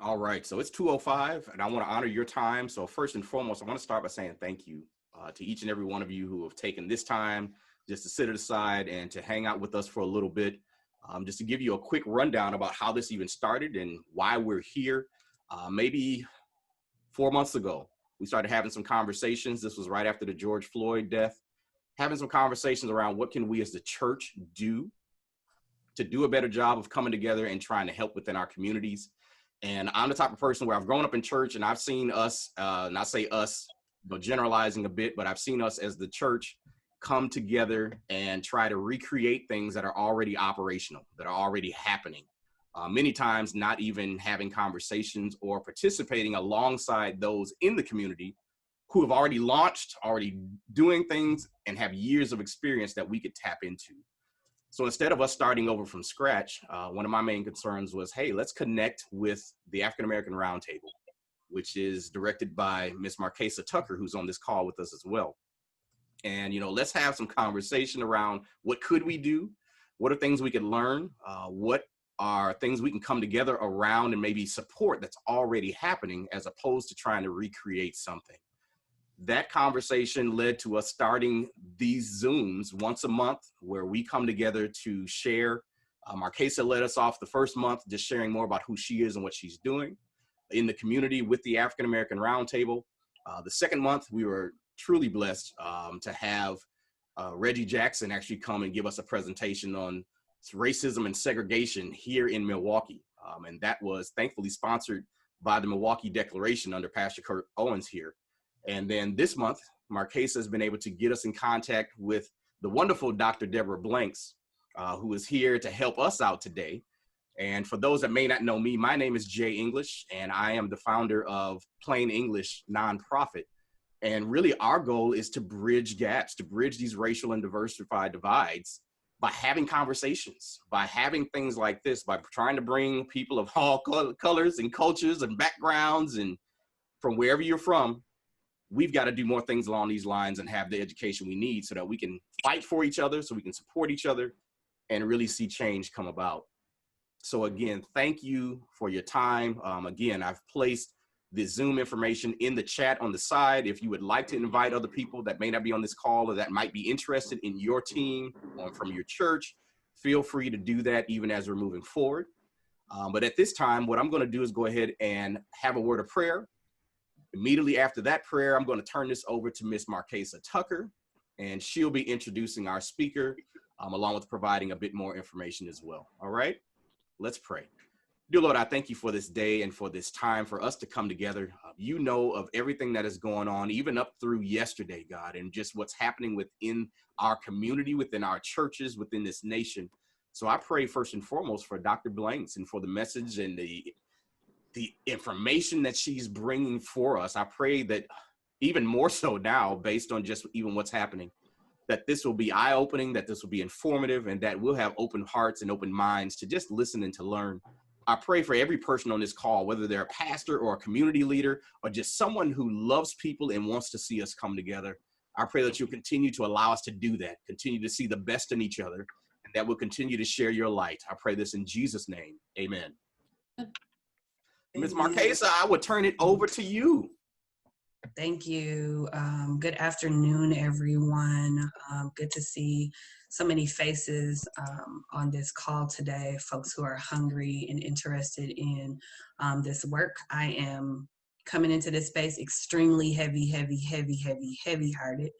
All right, so it's 2:05, and I want to honor your time. So first and foremost, I want to start by saying thank you to each and every one of you who have taken this time just to sit aside and to hang out with us for a little bit. Just to give you a quick rundown about how this even started and why we're here. Maybe 4 months ago, we started having some conversations. This was right after the George Floyd death, having some conversations around what can we as the church do to do a better job of coming together and trying to help within our communities. And I'm the type of person where I've grown up in church and I've seen us, not say us, but generalizing a bit, but I've seen us as the church come together and try to recreate things that are already operational, that are already happening. Many times not even having conversations or participating alongside those in the community who have already launched, already doing things and have years of experience that we could tap into. So instead of us starting over from scratch, one of my main concerns was, hey, let's connect with the African American Roundtable, which is directed by Ms. Marquesa Tucker, who's on this call with us as well. And, let's have some conversation around what could we do? What are things we could learn? What are things we can come together around and maybe support that's already happening as opposed to trying to recreate something? That conversation led to us starting these Zooms once a month where we come together to share. Marquesa led us off the first month, just sharing more about who she is and what she's doing in the community with the African American Roundtable. The second month, we were truly blessed to have Reggie Jackson actually come and give us a presentation on racism and segregation here in Milwaukee. And that was thankfully sponsored by the Milwaukee Declaration under Pastor Kurt Owens here. And then this month, Marquesa has been able to get us in contact with the wonderful Dr. Deborah Blanks, who is here to help us out today. And for those that may not know me, my name is Jay English, and I am the founder of Plain English Nonprofit. And really our goal is to bridge gaps, to bridge these racial and diversified divides by having conversations, by having things like this, by trying to bring people of all colors and cultures and backgrounds and from wherever you're from. We've got to do more things along these lines and have the education we need so that we can fight for each other, so we can support each other and really see change come about. So again, thank you for your time. Again, I've placed the Zoom information in the chat on the side. If you would like to invite other people that may not be on this call or that might be interested in your team or from your church, feel free to do that even as we're moving forward. But at this time, what I'm going to do is go ahead and have a word of prayer. Immediately after that prayer, I'm going to turn this over to Ms. Marquesa Tucker, and she'll be introducing our speaker, along with providing a bit more information as well. All right, let's pray. Dear Lord, I thank you for this day and for this time for us to come together. You know of everything that is going on, even up through yesterday, God, and just what's happening within our community, within our churches, within this nation. So I pray first and foremost for Dr. Blanks and for the message and the information that she's bringing for us. I pray that even more so now, based on just even what's happening, that this will be eye-opening, that this will be informative, and that we'll have open hearts and open minds to just listen and to learn. I pray for every person on this call, whether they're a pastor or a community leader or just someone who loves people and wants to see us come together. I pray that you'll continue to allow us to do that, continue to see the best in each other, and that we'll continue to share your light. I pray this in Jesus' name. Amen. Ms. Marquesa, I would turn it over to you. Thank you. Good afternoon, everyone. Good to see so many faces on this call today, folks who are hungry and interested in this work. I am coming into this space extremely heavy-hearted.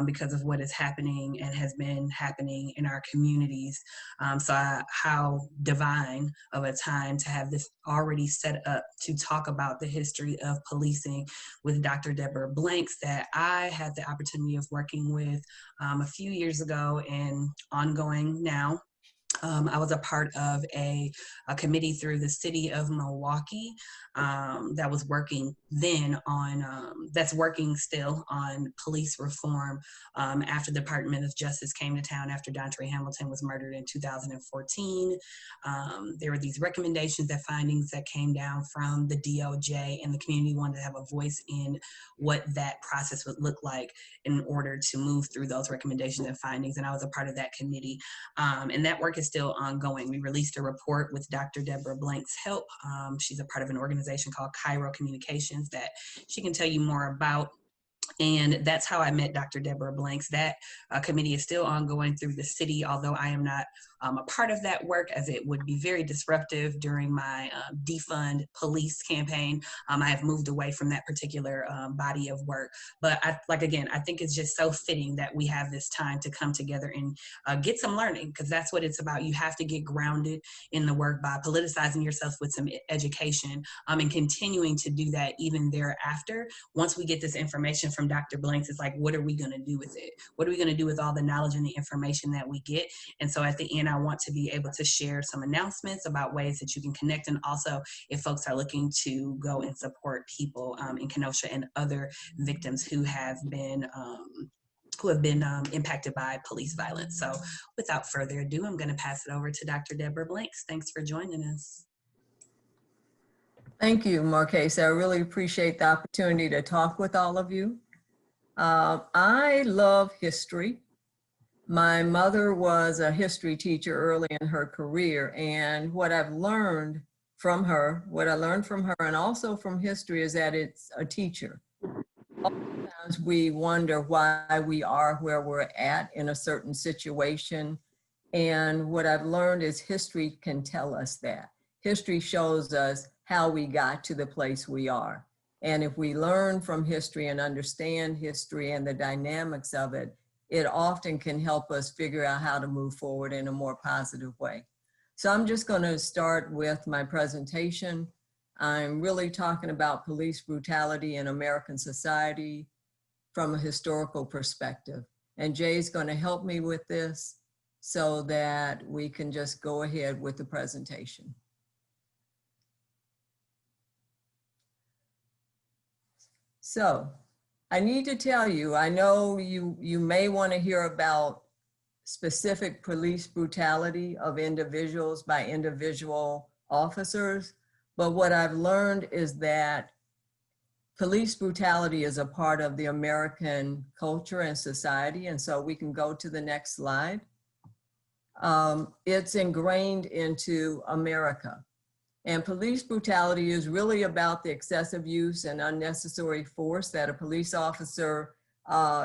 Because of what is happening and has been happening in our communities. How divine of a time to have this already set up to talk about the history of policing with Dr. Deborah Blanks that I had the opportunity of working with a few years ago and ongoing now. I was a part of a committee through the City of Milwaukee that was working then on, that's working still on police reform after the Department of Justice came to town after Dontre Hamilton was murdered in 2014. There were these recommendations, that findings that came down from the DOJ, and the community wanted to have a voice in what that process would look like in order to move through those recommendations and findings. And I was a part of that committee. And that work is still ongoing. We released a report with Dr. Deborah Blanks' help. She's a part of an organization called Cairo Communications that she can tell you more about. And that's how I met Dr. Deborah Blanks. That committee is still ongoing through the city, although I am not a part of that work, as it would be very disruptive during my defund police campaign. I have moved away from that particular body of work. But again, I think it's just so fitting that we have this time to come together and get some learning, because that's what it's about. You have to get grounded in the work by politicizing yourself with some education, and continuing to do that even thereafter. Once we get this information from Dr. Blanks, it's like, what are we going to do with it? What are we going to do with all the knowledge and the information that we get? And so at the end, I want to be able to share some announcements about ways that you can connect. And also, if folks are looking to go and support people in Kenosha and other victims who have been impacted by police violence. So without further ado, I'm going to pass it over to Dr. Deborah Blanks. Thanks for joining us. Thank you, Marquez. I really appreciate the opportunity to talk with all of you. I love history. My mother was a history teacher early in her career, and what I've learned from her, and also from history, is that it's a teacher. Sometimes we wonder why we are where we're at in a certain situation, and what I've learned is history can tell us that. History shows us how we got to the place we are. And if we learn from history and understand history and the dynamics of it, it often can help us figure out how to move forward in a more positive way. So I'm just going to start with my presentation. I'm really talking about police brutality in American society from a historical perspective. And Jay's going to help me with this so that we can just go ahead with the presentation. So I need to tell you, I know you may want to hear about specific police brutality of individuals by individual officers, but what I've learned is that police brutality is a part of the American culture and society, and so we can go to the next slide. It's ingrained into America. And police brutality is really about the excessive use and unnecessary force that a police officer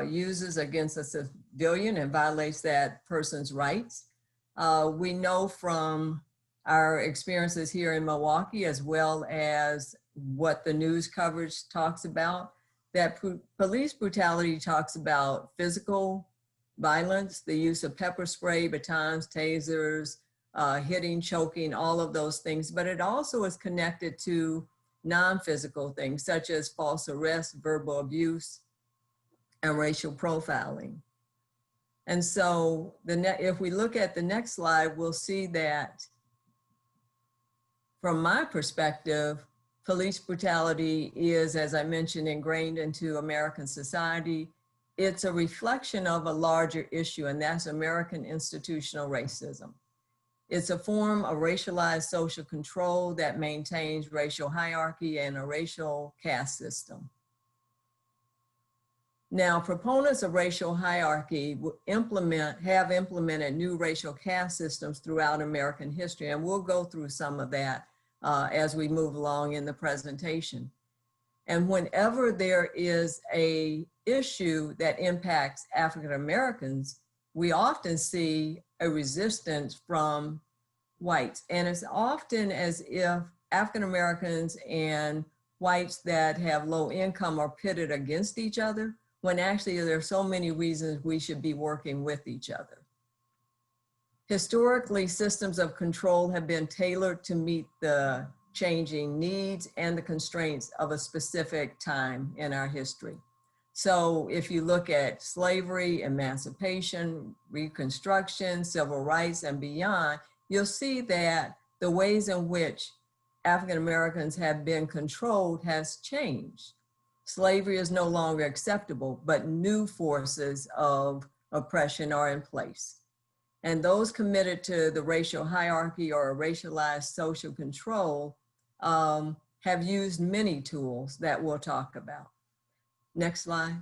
uses against a civilian and violates that person's rights. We know from our experiences here in Milwaukee, as well as what the news coverage talks about, that police brutality talks about physical violence, the use of pepper spray, batons, tasers, hitting, choking, all of those things, but it also is connected to non-physical things such as false arrest, verbal abuse, and racial profiling. And so if we look at the next slide, we'll see that from my perspective, police brutality is, as I mentioned, ingrained into American society. It's a reflection of a larger issue, and that's American institutional racism. It's a form of racialized social control that maintains racial hierarchy and a racial caste system. Now, proponents of racial hierarchy have implemented new racial caste systems throughout American history, and we'll go through some of that as we move along in the presentation. And whenever there is an issue that impacts African Americans, we often see a resistance from whites. And it's often as if African Americans and whites that have low income are pitted against each other, when actually there are so many reasons we should be working with each other. Historically, systems of control have been tailored to meet the changing needs and the constraints of a specific time in our history. So if you look at slavery, emancipation, Reconstruction, civil rights, and beyond, you'll see that the ways in which African Americans have been controlled has changed. Slavery is no longer acceptable, but new forces of oppression are in place. And those committed to the racial hierarchy or racialized social control have used many tools that we'll talk about. Next slide.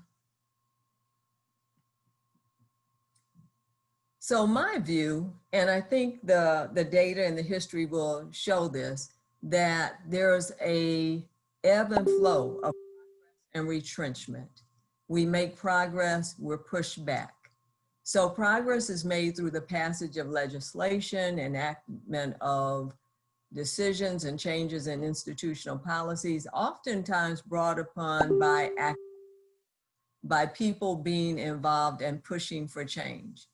So my view, and I think the data and the history will show this, that there's a ebb and flow of and retrenchment. We make progress, we're pushed back. So progress is made through the passage of legislation, enactment of decisions and changes in institutional policies, oftentimes brought upon by people being involved and pushing for change.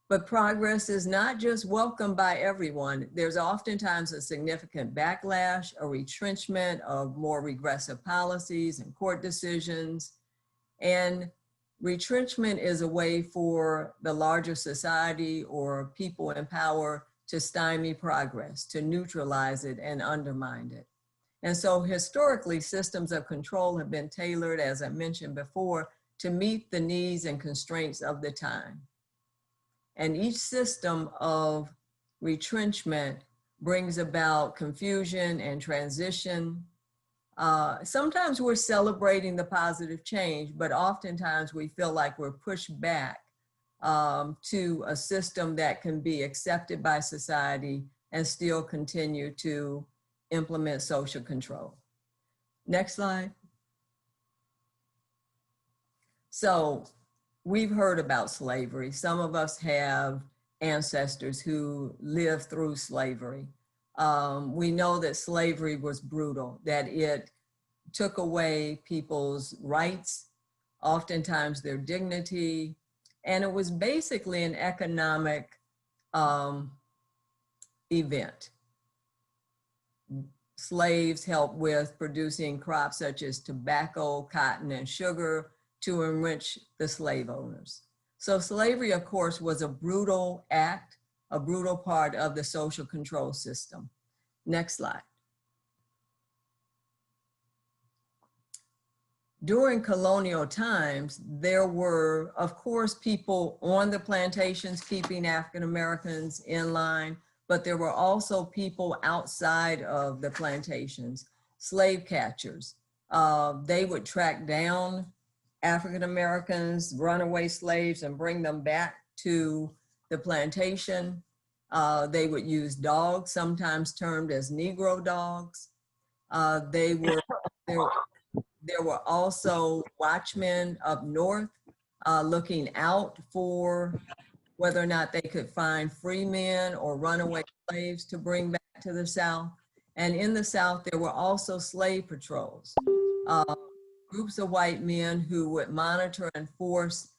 But progress is not just welcomed by everyone. There's oftentimes a significant backlash, a retrenchment of more regressive policies and court decisions. And retrenchment is a way for the larger society or people in power to stymie progress, to neutralize it and undermine it. And so historically, systems of control have been tailored, as I mentioned before, to meet the needs and constraints of the time. And each system of retrenchment brings about confusion and transition. Sometimes we're celebrating the positive change, but oftentimes we feel like we're pushed back to a system that can be accepted by society and still continue to implement social control. Next slide. So we've heard about slavery. Some of us have ancestors who lived through slavery. We know that slavery was brutal, that it took away people's rights, oftentimes their dignity, and it was basically an economic event. Slaves helped with producing crops such as tobacco, cotton, and sugar to enrich the slave owners. So slavery, of course, was a brutal act, a brutal part of the social control system. Next slide. During colonial times, there were, of course, people on the plantations keeping African Americans in line, but there were also people outside of the plantations, slave catchers. They would track down African Americans, runaway slaves, and bring them back to the plantation. They would use dogs, sometimes termed as Negro dogs. There were also watchmen up north looking out for whether or not they could find free men or runaway slaves to bring back to the South. And in the South, there were also slave patrols, groups of white men who would monitor and force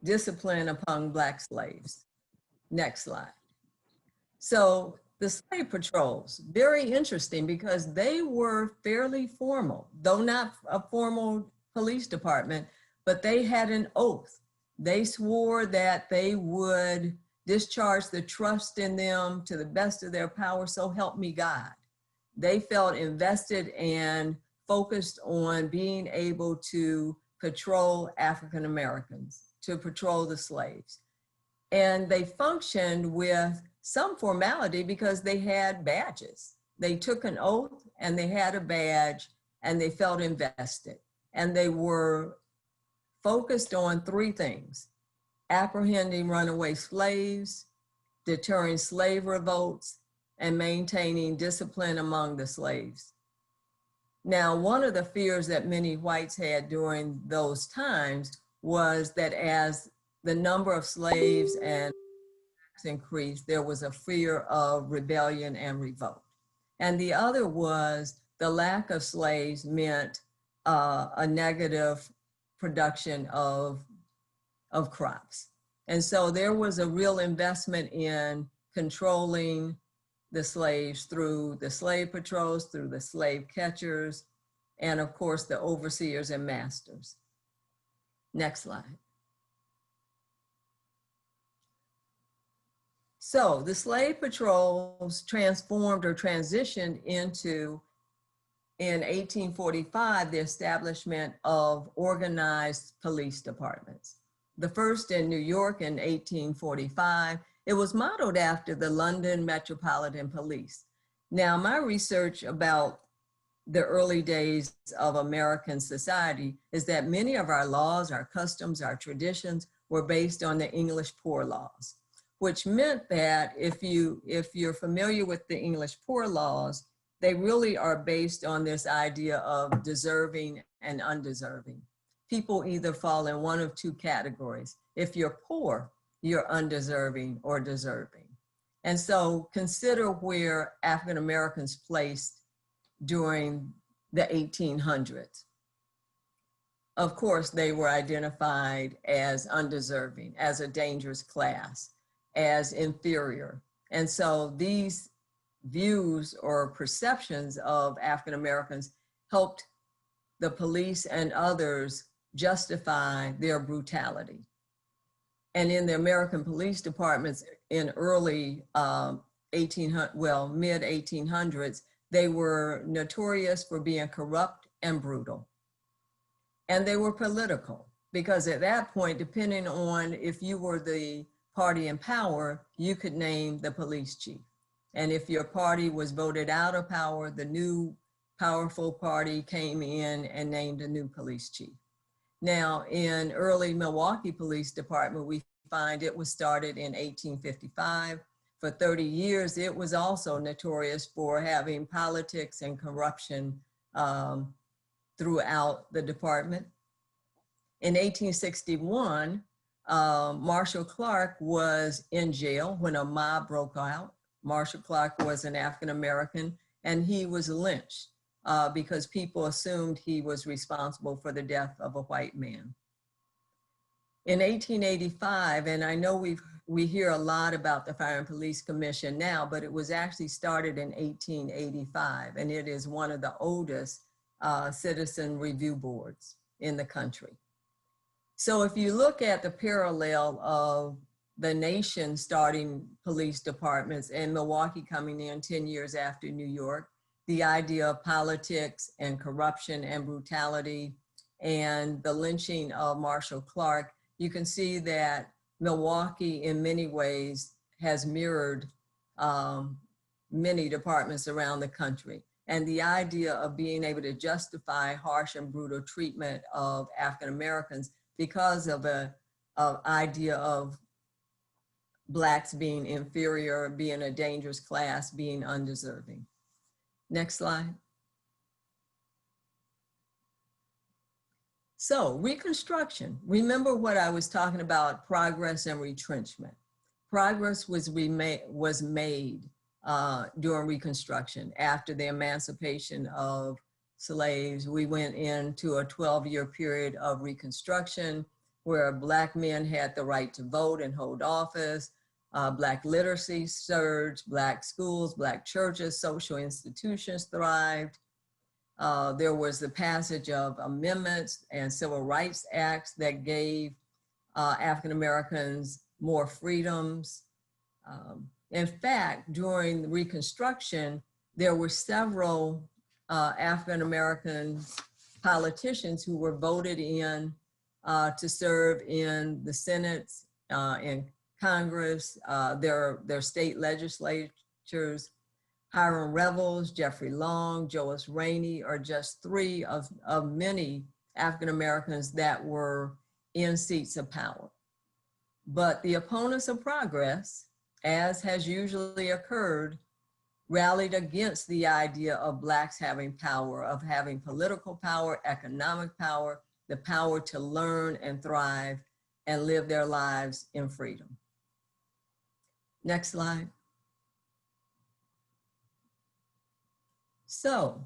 discipline upon Black slaves. Next slide. So the slave patrols, very interesting because they were fairly formal, though not a formal police department, but they had an oath. They swore that they would discharge the trust in them to the best of their power, so help me God. They felt invested and focused on being able to patrol African Americans, to patrol the slaves. And they functioned with some formality because they had badges. They took an oath and they had a badge and they felt invested. And they were focused on three things: apprehending runaway slaves, deterring slave revolts, and maintaining discipline among the slaves. Now, one of the fears that many whites had during those times was that as the number of slaves and increased, there was a fear of rebellion and revolt. And the other was the lack of slaves meant a negative production of crops. And so there was a real investment in controlling the slaves through the slave patrols, through the slave catchers, and of course the overseers and masters. Next slide. So the slave patrols transformed or transitioned into, in 1845, the establishment of organized police departments. The first in New York in 1845, it was modeled after the London Metropolitan Police. Now, my research about the early days of American society is that many of our laws, our customs, our traditions were based on the English Poor Laws, which meant that if you're familiar with the English Poor Laws, they really are based on this idea of deserving and undeserving. People either fall in one of two categories. If you're poor, you're undeserving or deserving. And so consider where African Americans placed during the 1800s. Of course, they were identified as undeserving, as a dangerous class, as inferior. And so these views or perceptions of African Americans helped the police and others justify their brutality. And in the American police departments in early mid 1800s, they were notorious for being corrupt and brutal. And they were political, because at that point, depending on if you were the party in power, you could name the police chief. And if your party was voted out of power, the new powerful party came in and named a new police chief. Now, in early Milwaukee Police Department, we find it was started in 1855. For 30 years, it was also notorious for having politics and corruption throughout the department. In 1861, Marshall Clark was in jail when a mob broke out. Marshall Clark was an African American, and he was lynched because people assumed he was responsible for the death of a white man. In 1885, and I know we hear a lot about the Fire and Police Commission now, but it was actually started in 1885, and it is one of the oldest citizen review boards in the country. So if you look at the parallel of the nation starting police departments and Milwaukee coming in 10 years after New York, the idea of politics and corruption and brutality and the lynching of Marshall Clark, you can see that Milwaukee in many ways has mirrored many departments around the country. And the idea of being able to justify harsh and brutal treatment of African Americans because of an idea of Blacks being inferior, being a dangerous class, being undeserving. Next slide. So Reconstruction, remember what I was talking about, progress and retrenchment. Progress was made during Reconstruction. After the emancipation of slaves, we went into a 12-year period of Reconstruction where Black men had the right to vote and hold office. Black literacy surged, Black schools, Black churches, social institutions thrived. There was the passage of amendments and civil rights acts that gave African Americans more freedoms. In fact, during the Reconstruction, there were several African American politicians who were voted in to serve in the Senate, in Congress, their state legislatures. Hiram Revels, Jeffrey Long, Joas Rainey are just three of many African Americans that were in seats of power. But the opponents of progress, as has usually occurred, rallied against the idea of Blacks having power, of having political power, economic power, the power to learn and thrive and live their lives in freedom. Next slide. So,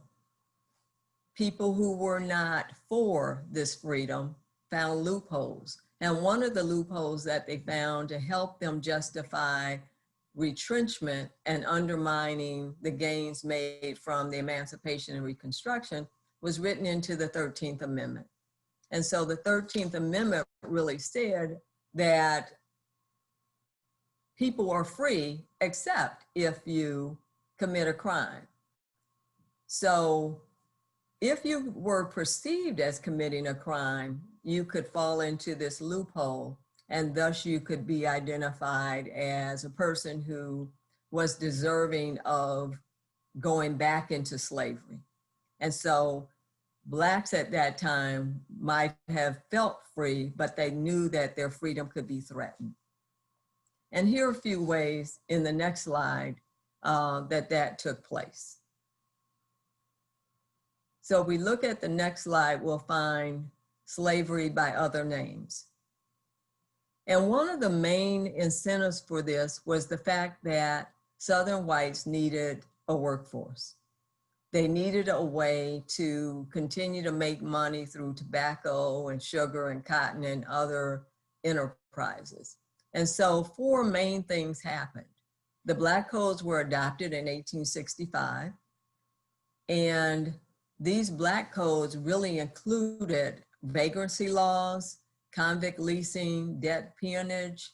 people who were not for this freedom found loopholes. And one of the loopholes that they found to help them justify retrenchment and undermining the gains made from the Emancipation and Reconstruction was written into the 13th Amendment. And so the 13th Amendment really said that people are free except if you commit a crime. So if you were perceived as committing a crime, you could fall into this loophole, and thus you could be identified as a person who was deserving of going back into slavery. And so Blacks at that time might have felt free, but they knew that their freedom could be threatened. And here are a few ways in the next slide that took place. So if we look at the next slide, we'll find slavery by other names. And one of the main incentives for this was the fact that Southern whites needed a workforce. They needed a way to continue to make money through tobacco and sugar and cotton and other enterprises. And so 4 main things happened. The Black Codes were adopted in 1865. And these Black Codes really included vagrancy laws, convict leasing, debt peonage.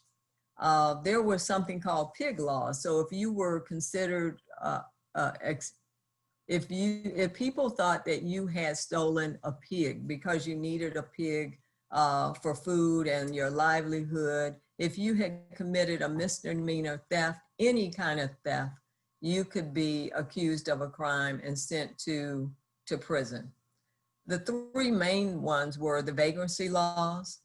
There was something called pig laws. So if you were considered, if people thought that you had stolen a pig because you needed a pig for food and your livelihood, if you had committed a misdemeanor theft, any kind of theft, you could be accused of a crime and sent to prison. The 3 main ones were the vagrancy laws.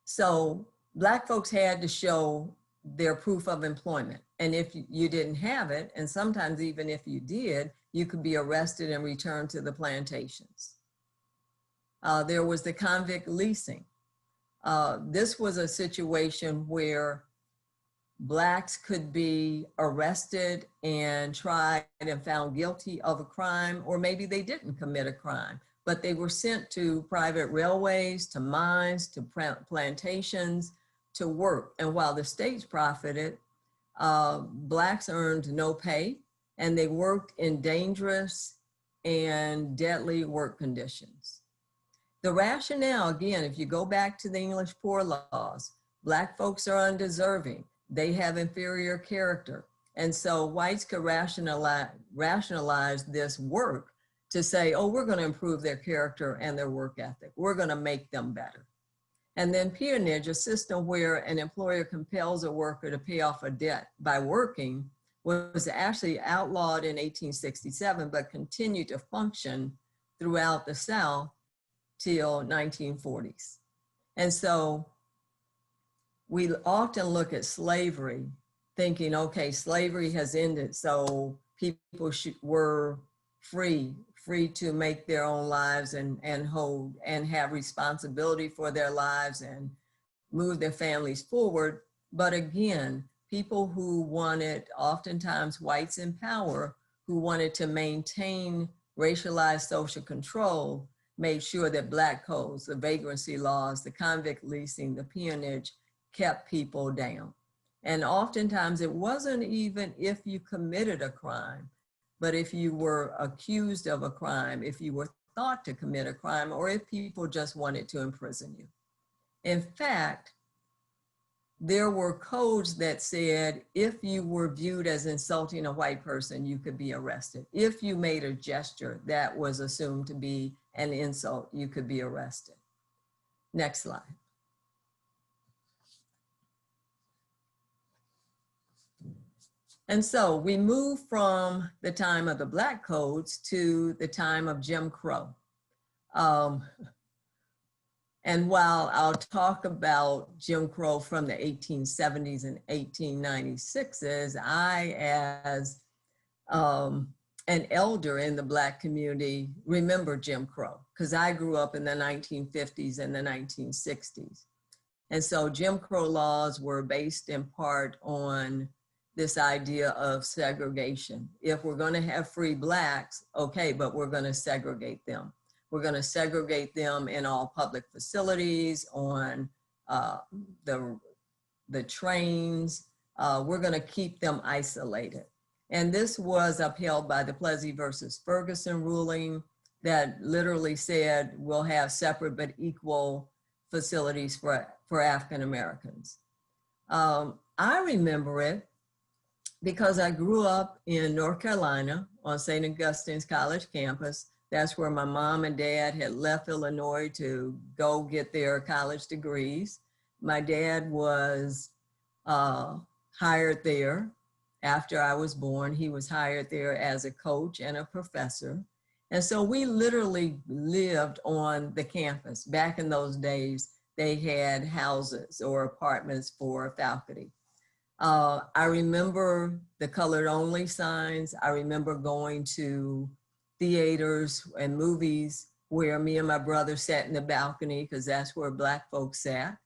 So Black folks had to show their proof of employment. And if you didn't have it, and sometimes even if you did, you could be arrested and returned to the plantations. There was the convict leasing. This was a situation where Blacks could be arrested and tried and found guilty of a crime, or maybe they didn't commit a crime, but they were sent to private railways, to mines, to plantations, to work. And while the states profited, Blacks earned no pay, and they worked in dangerous and deadly work conditions. The rationale, again, if you go back to the English Poor Laws, Black folks are undeserving. They have inferior character. And so whites could rationalize this work to say, oh, we're going to improve their character and their work ethic. We're going to make them better. And then peonage, a system where an employer compels a worker to pay off a debt by working, was actually outlawed in 1867, but continued to function throughout the South till 1940s. And so we often look at slavery thinking, okay, slavery has ended, so people were free to make their own lives and hold and have responsibility for their lives and move their families forward. But again, people who wanted, oftentimes whites in power, who wanted to maintain racialized social control, made sure that Black codes, the vagrancy laws, the convict leasing, the peonage, kept people down. And oftentimes it wasn't even if you committed a crime, but if you were accused of a crime, if you were thought to commit a crime, or if people just wanted to imprison you. In fact, there were codes that said if you were viewed as insulting a white person, you could be arrested. If you made a gesture that was assumed to be an insult, you could be arrested. Next slide. And so we move from the time of the Black codes to the time of Jim Crow. And while I'll talk about Jim Crow from the 1870s and 1896s, I, as an elder in the Black community, remember Jim Crow, because I grew up in the 1950s and the 1960s. And so Jim Crow laws were based in part on this idea of segregation. If we're going to have free Blacks, okay, but we're going to segregate them. We're going to segregate them in all public facilities, on the trains. We're going to keep them isolated. And this was upheld by the Plessy versus Ferguson ruling that literally said we'll have separate but equal facilities for African Americans. I remember it because I grew up in North Carolina on St. Augustine's College campus. That's where my mom and dad had left Illinois to go get their college degrees. My dad was hired there after I was born. He was hired there as a coach and a professor. And so we literally lived on the campus. Back in those days, they had houses or apartments for faculty. I remember the colored only signs. I remember going to theaters and movies where me and my brother sat in the balcony, because that's where Black folks sat,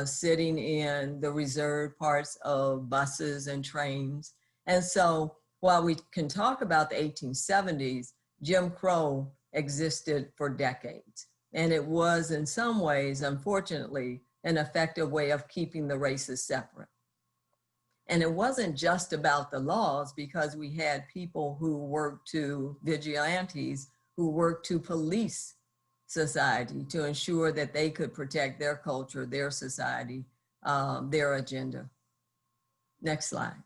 sitting in the reserved parts of buses and trains. And so while we can talk about the 1870s, Jim Crow existed for decades. And it was in some ways, unfortunately, an effective way of keeping the races separate. And it wasn't just about the laws, because we had people who worked to vigilantes, who worked to police society to ensure that they could protect their culture, their society, their agenda. Next slide.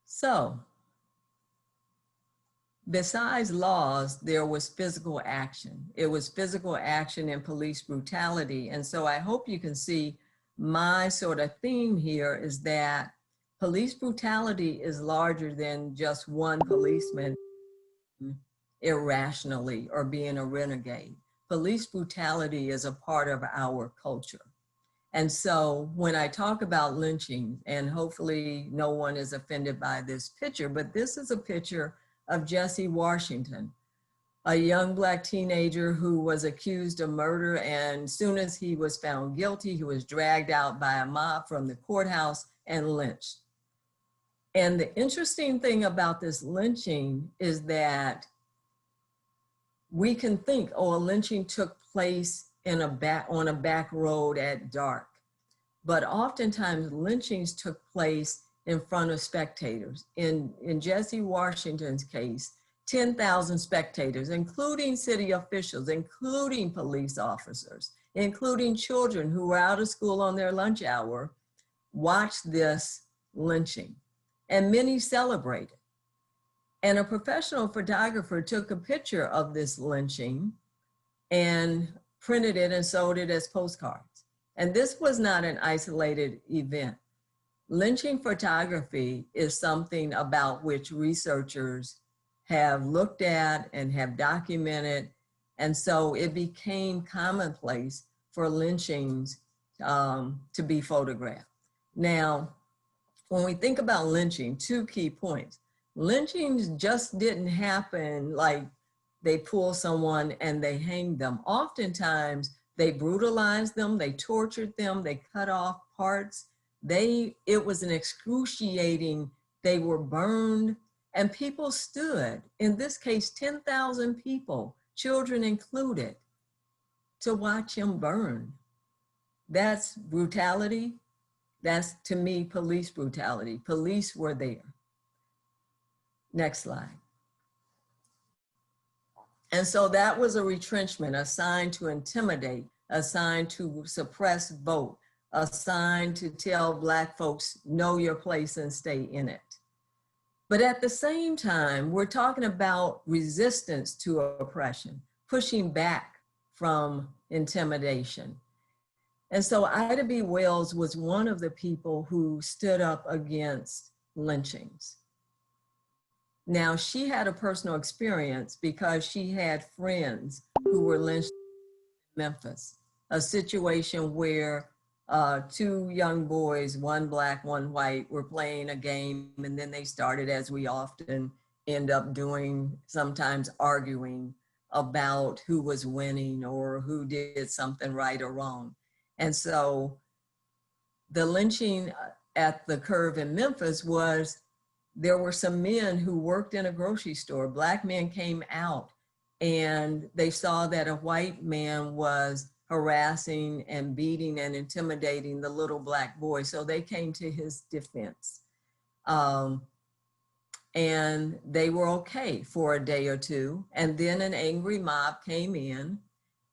So, besides laws, there was physical action. It was physical action in police brutality. And so I hope you can see my sort of theme here is that police brutality is larger than just one policeman irrationally or being a renegade. Police brutality is a part of our culture. And so when I talk about lynching, and hopefully no one is offended by this picture, but this is a picture of Jesse Washington, a young Black teenager who was accused of murder. And as soon as he was found guilty, he was dragged out by a mob from the courthouse and lynched. And the interesting thing about this lynching is that we can think, oh, a lynching took place on a back road at dark. But oftentimes lynchings took place in front of spectators. In Jesse Washington's case, 10,000 spectators, including city officials, including police officers, including children who were out of school on their lunch hour, watched this lynching. And many celebrated. And a professional photographer took a picture of this lynching and printed it and sold it as postcards. And this was not an isolated event. Lynching photography is something about which researchers have looked at and have documented. And so it became commonplace for lynchings to be photographed. Now, when we think about lynching, two key points. Lynchings just didn't happen like they pull someone and they hang them. Oftentimes, they brutalized them, they tortured them, they cut off parts. It was an excruciating, they were burned, and people stood, in this case, 10,000 people, children included, to watch him burn. That's brutality. That's, to me, police brutality. Police were there. Next slide. And so that was a retrenchment, a sign to intimidate, a sign to suppress vote, a sign to tell Black folks, know your place and stay in it. But at the same time, we're talking about resistance to oppression, pushing back from intimidation. And so Ida B. Wells was one of the people who stood up against lynchings. Now, she had a personal experience because she had friends who were lynched in Memphis, a situation where two young boys, one Black, one white, were playing a game, and then they started, as we often end up doing, sometimes arguing about who was winning or who did something right or wrong. And so the lynching at the Curve in Memphis was, there were some men who worked in a grocery store. Black men came out and they saw that a white man was harassing and beating and intimidating the little Black boy. So they came to his defense. And they were okay for a day or two. And then an angry mob came in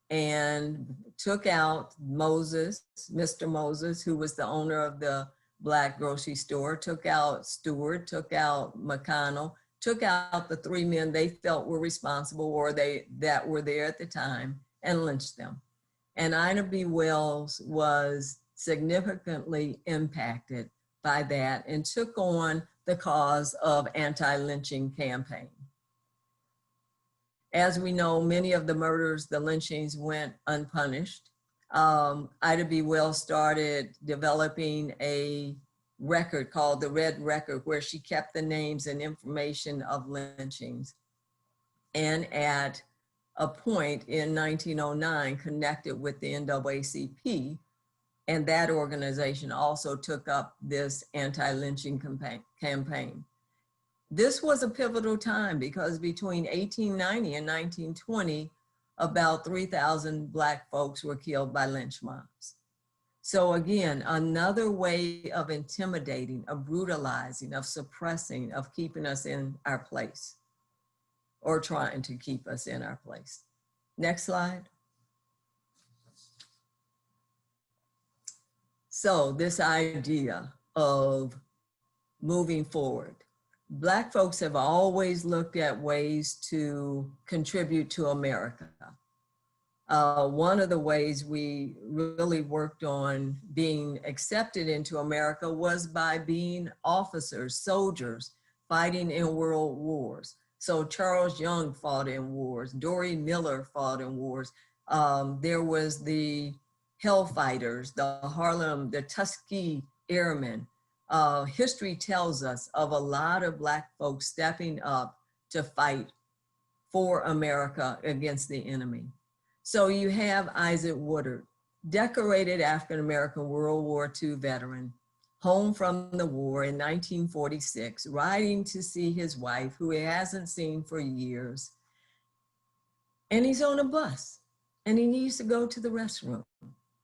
and took out Moses, Mr. Moses, who was the owner of the Black grocery store, took out Stewart, took out McConnell, took out the three men they felt were responsible or that were there at the time, and lynched them. And Ida B. Wells was significantly impacted by that and took on the cause of anti-lynching campaign. As we know, many of the murders, the lynchings, went unpunished. Ida B. Wells started developing a record called the Red Record, where she kept the names and information of lynchings. And at a point in 1909, connected with the NAACP, and that organization also took up this anti-lynching campaign. This was a pivotal time because between 1890 and 1920, about 3,000 Black folks were killed by lynch mobs. So again, another way of intimidating, of brutalizing, of suppressing, of keeping us in our place, or trying to keep us in our place. Next slide. So this idea of moving forward. Black folks have always looked at ways to contribute to America. One of the ways we really worked on being accepted into America was by being officers, soldiers, fighting in world wars. So Charles Young fought in wars, Dory Miller fought in wars. There was the Hellfighters, the Harlem, the Tuskegee Airmen. History tells us of a lot of Black folks stepping up to fight for America against the enemy. So you have Isaac Woodard, decorated African-American World War II veteran, home from the war in 1946, riding to see his wife, who he hasn't seen for years. And he's on a bus and he needs to go to the restroom.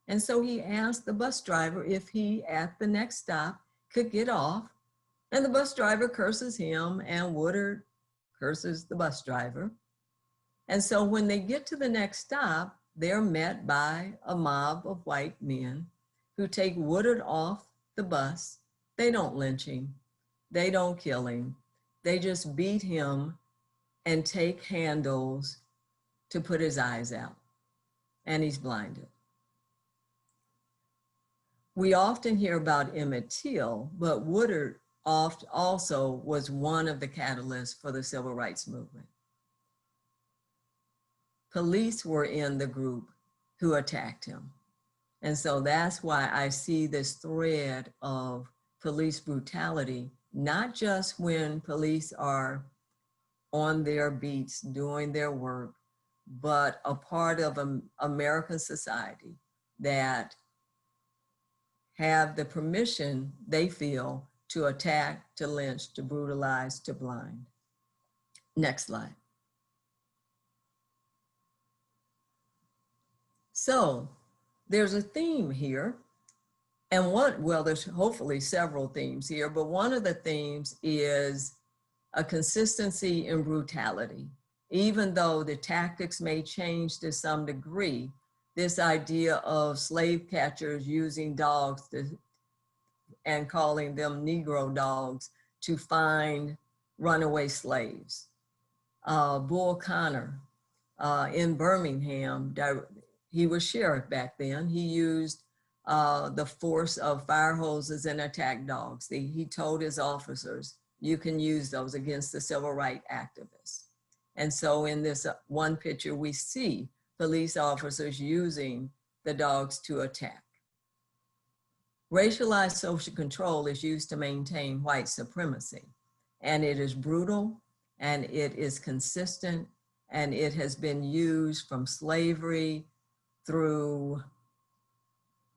And so he asked the bus driver if he, at the next stop, could get off. And the bus driver curses him and Woodard curses the bus driver. And so when they get to the next stop, they're met by a mob of white men who take Woodard off the bus. They don't lynch him. They don't kill him. They just beat him and take handles to put his eyes out. And he's blinded. We often hear about Emmett Till, but Woodard also was one of the catalysts for the civil rights movement. Police were in the group who attacked him. And so that's why I see this thread of police brutality, not just when police are on their beats doing their work, but a part of American society that have the permission they feel to attack, to lynch, to brutalize, to blind. Next slide. So there's a theme here, and there's hopefully several themes here, but one of the themes is a consistency in brutality. Even though the tactics may change to some degree, this idea of slave catchers using dogs and calling them Negro dogs to find runaway slaves. Bull Connor in Birmingham, he was sheriff back then. He used the force of fire hoses and attack dogs. He told his officers, you can use those against the civil rights activists. And so in this one picture, we see police officers using the dogs to attack. Racialized social control is used to maintain white supremacy, and it is brutal, and it is consistent, and it has been used from slavery through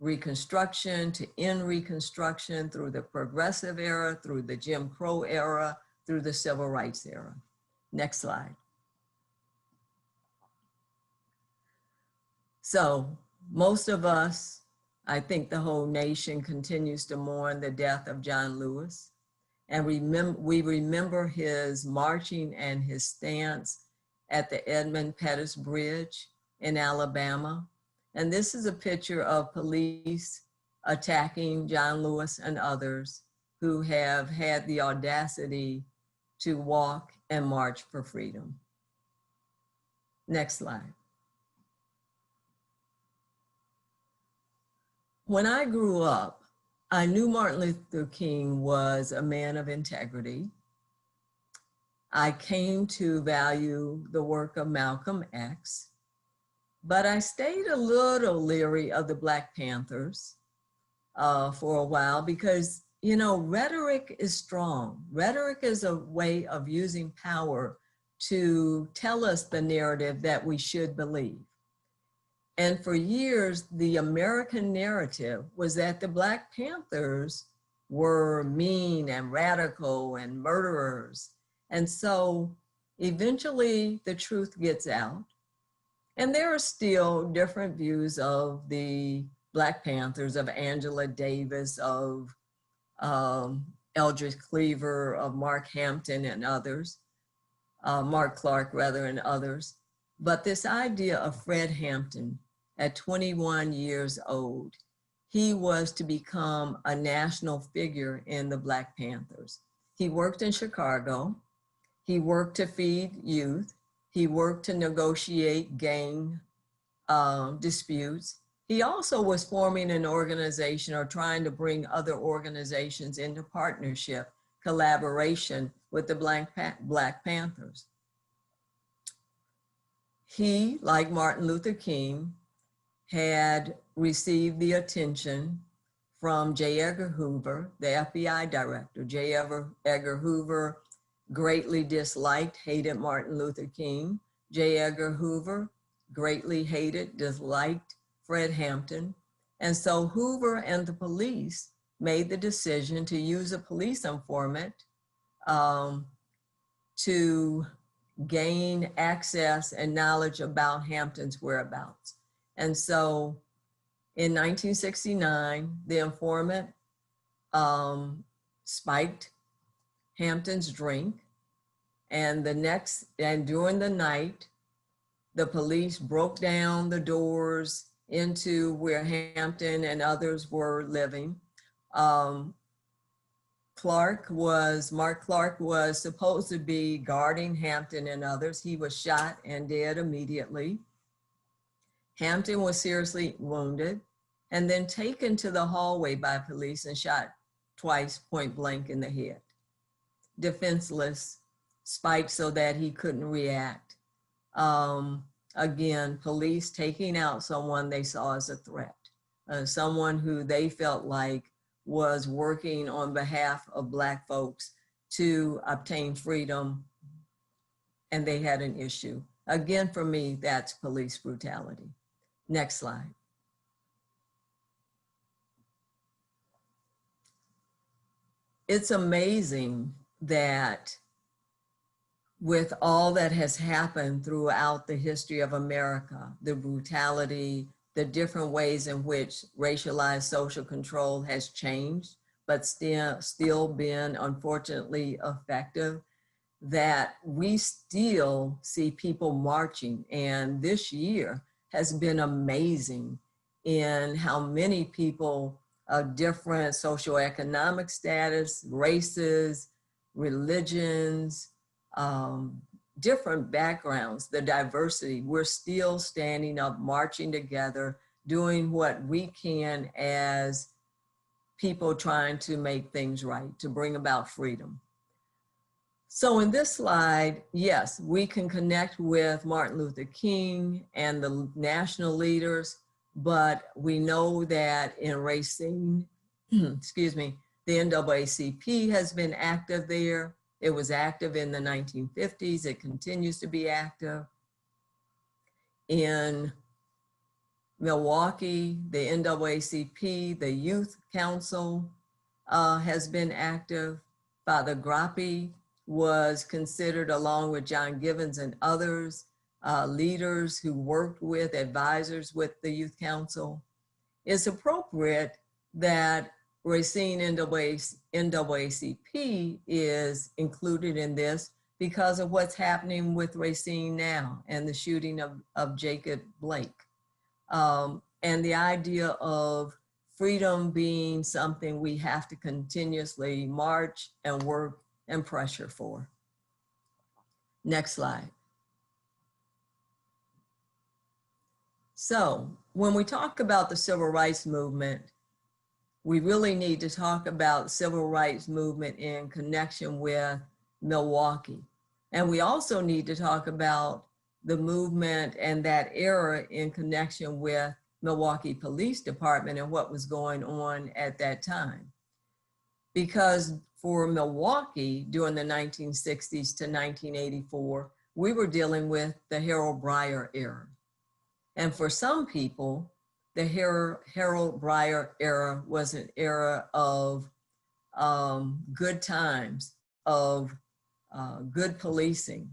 Reconstruction to end Reconstruction, through the Progressive era, through the Jim Crow era, through the Civil Rights era. Next slide. So most of us, I think the whole nation continues to mourn the death of John Lewis. And we remember his marching and his stance at the Edmund Pettus Bridge in Alabama. And this is a picture of police attacking John Lewis and others who have had the audacity to walk and march for freedom. Next slide. When I grew up, I knew Martin Luther King was a man of integrity. I came to value the work of Malcolm X, but I stayed a little leery of the Black Panthers for a while because, you know, rhetoric is strong. Rhetoric is a way of using power to tell us the narrative that we should believe. And for years, the American narrative was that the Black Panthers were mean and radical and murderers. And so eventually the truth gets out. And there are still different views of the Black Panthers, of Angela Davis, of Eldridge Cleaver, of Mark Hampton and others, Mark Clark rather, and others. But this idea of Fred Hampton at 21 years old, he was to become a national figure in the Black Panthers. He worked in Chicago. He worked to feed youth. He worked to negotiate gang disputes. He also was forming an organization or trying to bring other organizations into partnership, collaboration with the Black Panthers. He, like Martin Luther King, had received the attention from J. Edgar Hoover, the FBI director. J. Edgar Hoover greatly disliked, hated Martin Luther King. J. Edgar Hoover greatly hated, disliked Fred Hampton. And so Hoover and the police made the decision to use a police informant to gain access and knowledge about Hampton's whereabouts. And so in 1969, the informant spiked Hampton's drink, and during the night, the police broke down the doors into where Hampton and others were living. Mark Clark was supposed to be guarding Hampton and others. He was shot and dead immediately. Hampton was seriously wounded and then taken to the hallway by police and shot twice point blank in the head. Defenseless, spiked so that he couldn't react. Again, police taking out someone they saw as a threat, someone who they felt like was working on behalf of Black folks to obtain freedom, and they had an issue. Again, for me, that's police brutality. Next slide. It's amazing that with all that has happened throughout the history of America, the brutality, the different ways in which racialized social control has changed, but still been unfortunately effective, that we still see people marching. And this year has been amazing in how many people of different socioeconomic status, races, religions, different backgrounds, the diversity, we're still standing up, marching together, doing what we can as people trying to make things right, to bring about freedom. So in this slide, yes, we can connect with Martin Luther King and the national leaders, but we know that in Racine, excuse me, the NAACP has been active there. It was active in the 1950s. It continues to be active. In Milwaukee, the NAACP, the Youth Council has been active. Father Grappi was considered, along with John Givens and others, leaders who worked with, advisors with the Youth Council. It's appropriate that Racine NAACP is included in this because of what's happening with Racine now and the shooting of Jacob Blake. And the idea of freedom being something we have to continuously march and work and pressure for. Next slide. So when we talk about the civil rights movement, we really need to talk about civil rights movement in connection with Milwaukee. And we also need to talk about the movement and that era in connection with Milwaukee Police Department and what was going on at that time. Because for Milwaukee during the 1960s to 1984, we were dealing with the Harold Brier era. And for some people, the Harold Brier era was an era of good times, of good policing,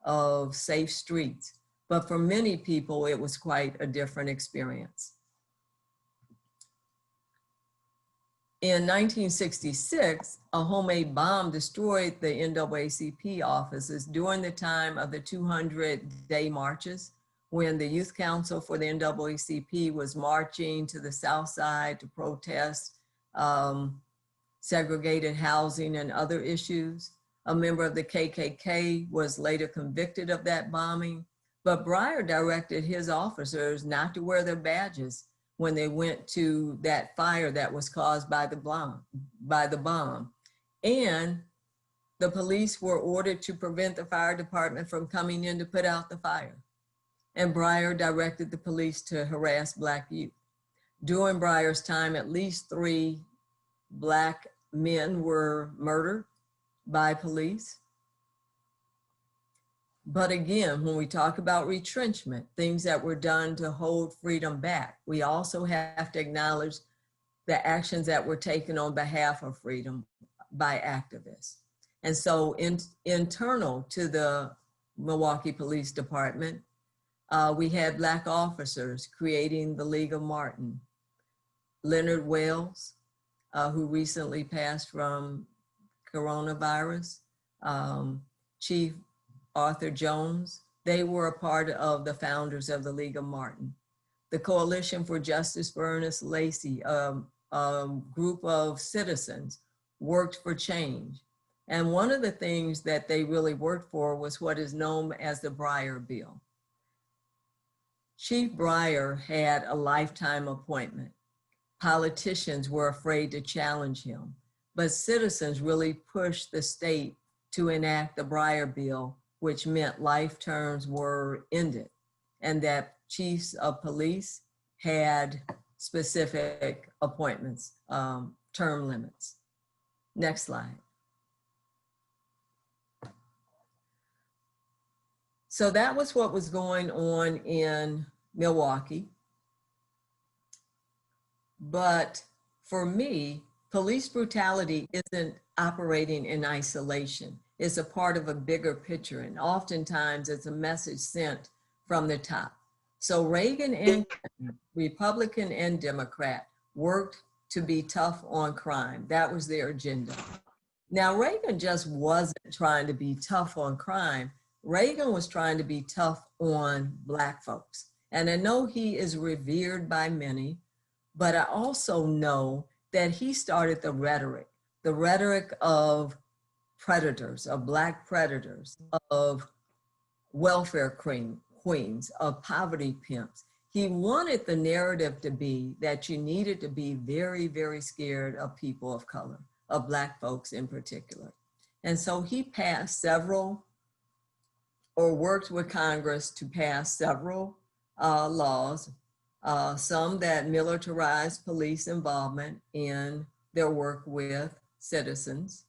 of safe streets. But for many people, it was quite a different experience. In 1966, a homemade bomb destroyed the NAACP offices during the time of the 200-day marches, when the Youth Council for the NAACP was marching to the South Side to protest segregated housing and other issues. A member of the KKK was later convicted of that bombing, but Brier directed his officers not to wear their badges when they went to that fire that was caused by the bomb. And the police were ordered to prevent the fire department from coming in to put out the fire. And Brier directed the police to harass Black youth. During Brier's time, at least 3 Black men were murdered by police. But again, when we talk about retrenchment, things that were done to hold freedom back, we also have to acknowledge the actions that were taken on behalf of freedom by activists. And so internal to the Milwaukee Police Department, we had Black officers creating the League of Martin. Leonard Wells, who recently passed from coronavirus, Chief Arthur Jones, they were a part of the founders of the League of Martin. The Coalition for Justice for Ernest Lacey, a group of citizens, worked for change. And one of the things that they really worked for was what is known as the Brier Bill. Chief Brier had a lifetime appointment. Politicians were afraid to challenge him, but citizens really pushed the state to enact the Brier Bill, which meant life terms were ended and that chiefs of police had specific appointments, term limits. Next slide. So that was what was going on in Milwaukee. But for me, police brutality isn't operating in isolation. It's a part of a bigger picture, and oftentimes it's a message sent from the top. So Reagan and Clinton, Republican and Democrat, worked to be tough on crime. That was their agenda. Now, Reagan just wasn't trying to be tough on crime. Reagan was trying to be tough on Black folks. And I know he is revered by many, but I also know that he started the rhetoric of predators, of Black predators, of welfare queens, of poverty pimps. He wanted the narrative to be that you needed to be very, very scared of people of color, of Black folks in particular. And so he passed several, or worked with Congress to pass several laws, some that militarized police involvement in their work with citizens.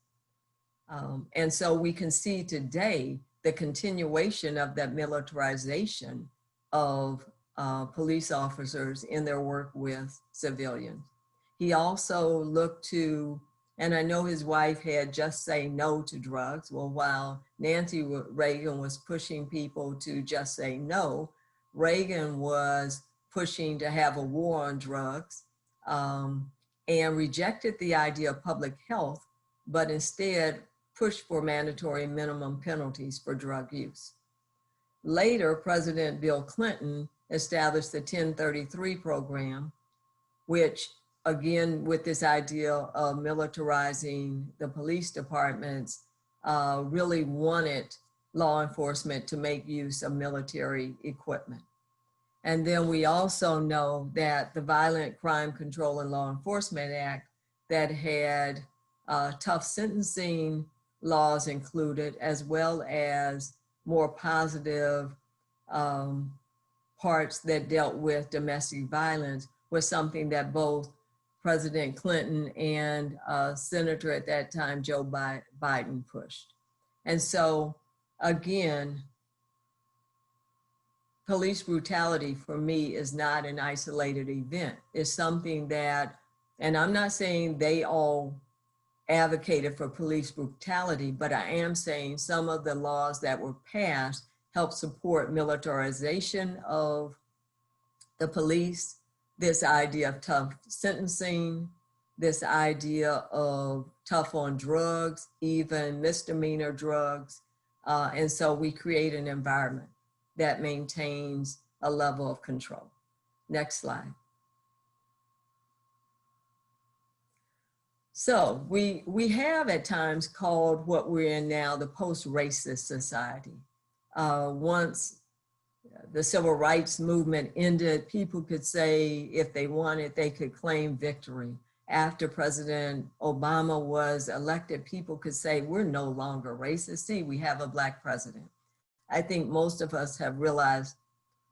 And so we can see today the continuation of that militarization of police officers in their work with civilians. He also looked to, and I know his wife had just say no to drugs. Well, while Nancy Reagan was pushing people to just say no, Reagan was pushing to have a war on drugs and rejected the idea of public health, but instead pushed for mandatory minimum penalties for drug use. Later, President Bill Clinton established the 1033 program, which again, with this idea of militarizing the police departments, really wanted law enforcement to make use of military equipment. And then we also know that the Violent Crime Control and Law Enforcement Act that had tough sentencing laws included, as well as more positive parts that dealt with domestic violence, was something that both President Clinton and Senator at that time, Joe Biden, pushed. And so again, police brutality for me is not an isolated event. It's something that, and I'm not saying they all advocated for police brutality, but I am saying some of the laws that were passed help support militarization of the police, this idea of tough sentencing, this idea of tough on drugs, even misdemeanor drugs. And so we create an environment that maintains a level of control. Next slide. So we have at times called what we're in now the post-racist society. Once the civil rights movement ended, people could say if they wanted, they could claim victory. After President Obama was elected, people could say, we're no longer racist. See, we have a Black president. I think most of us have realized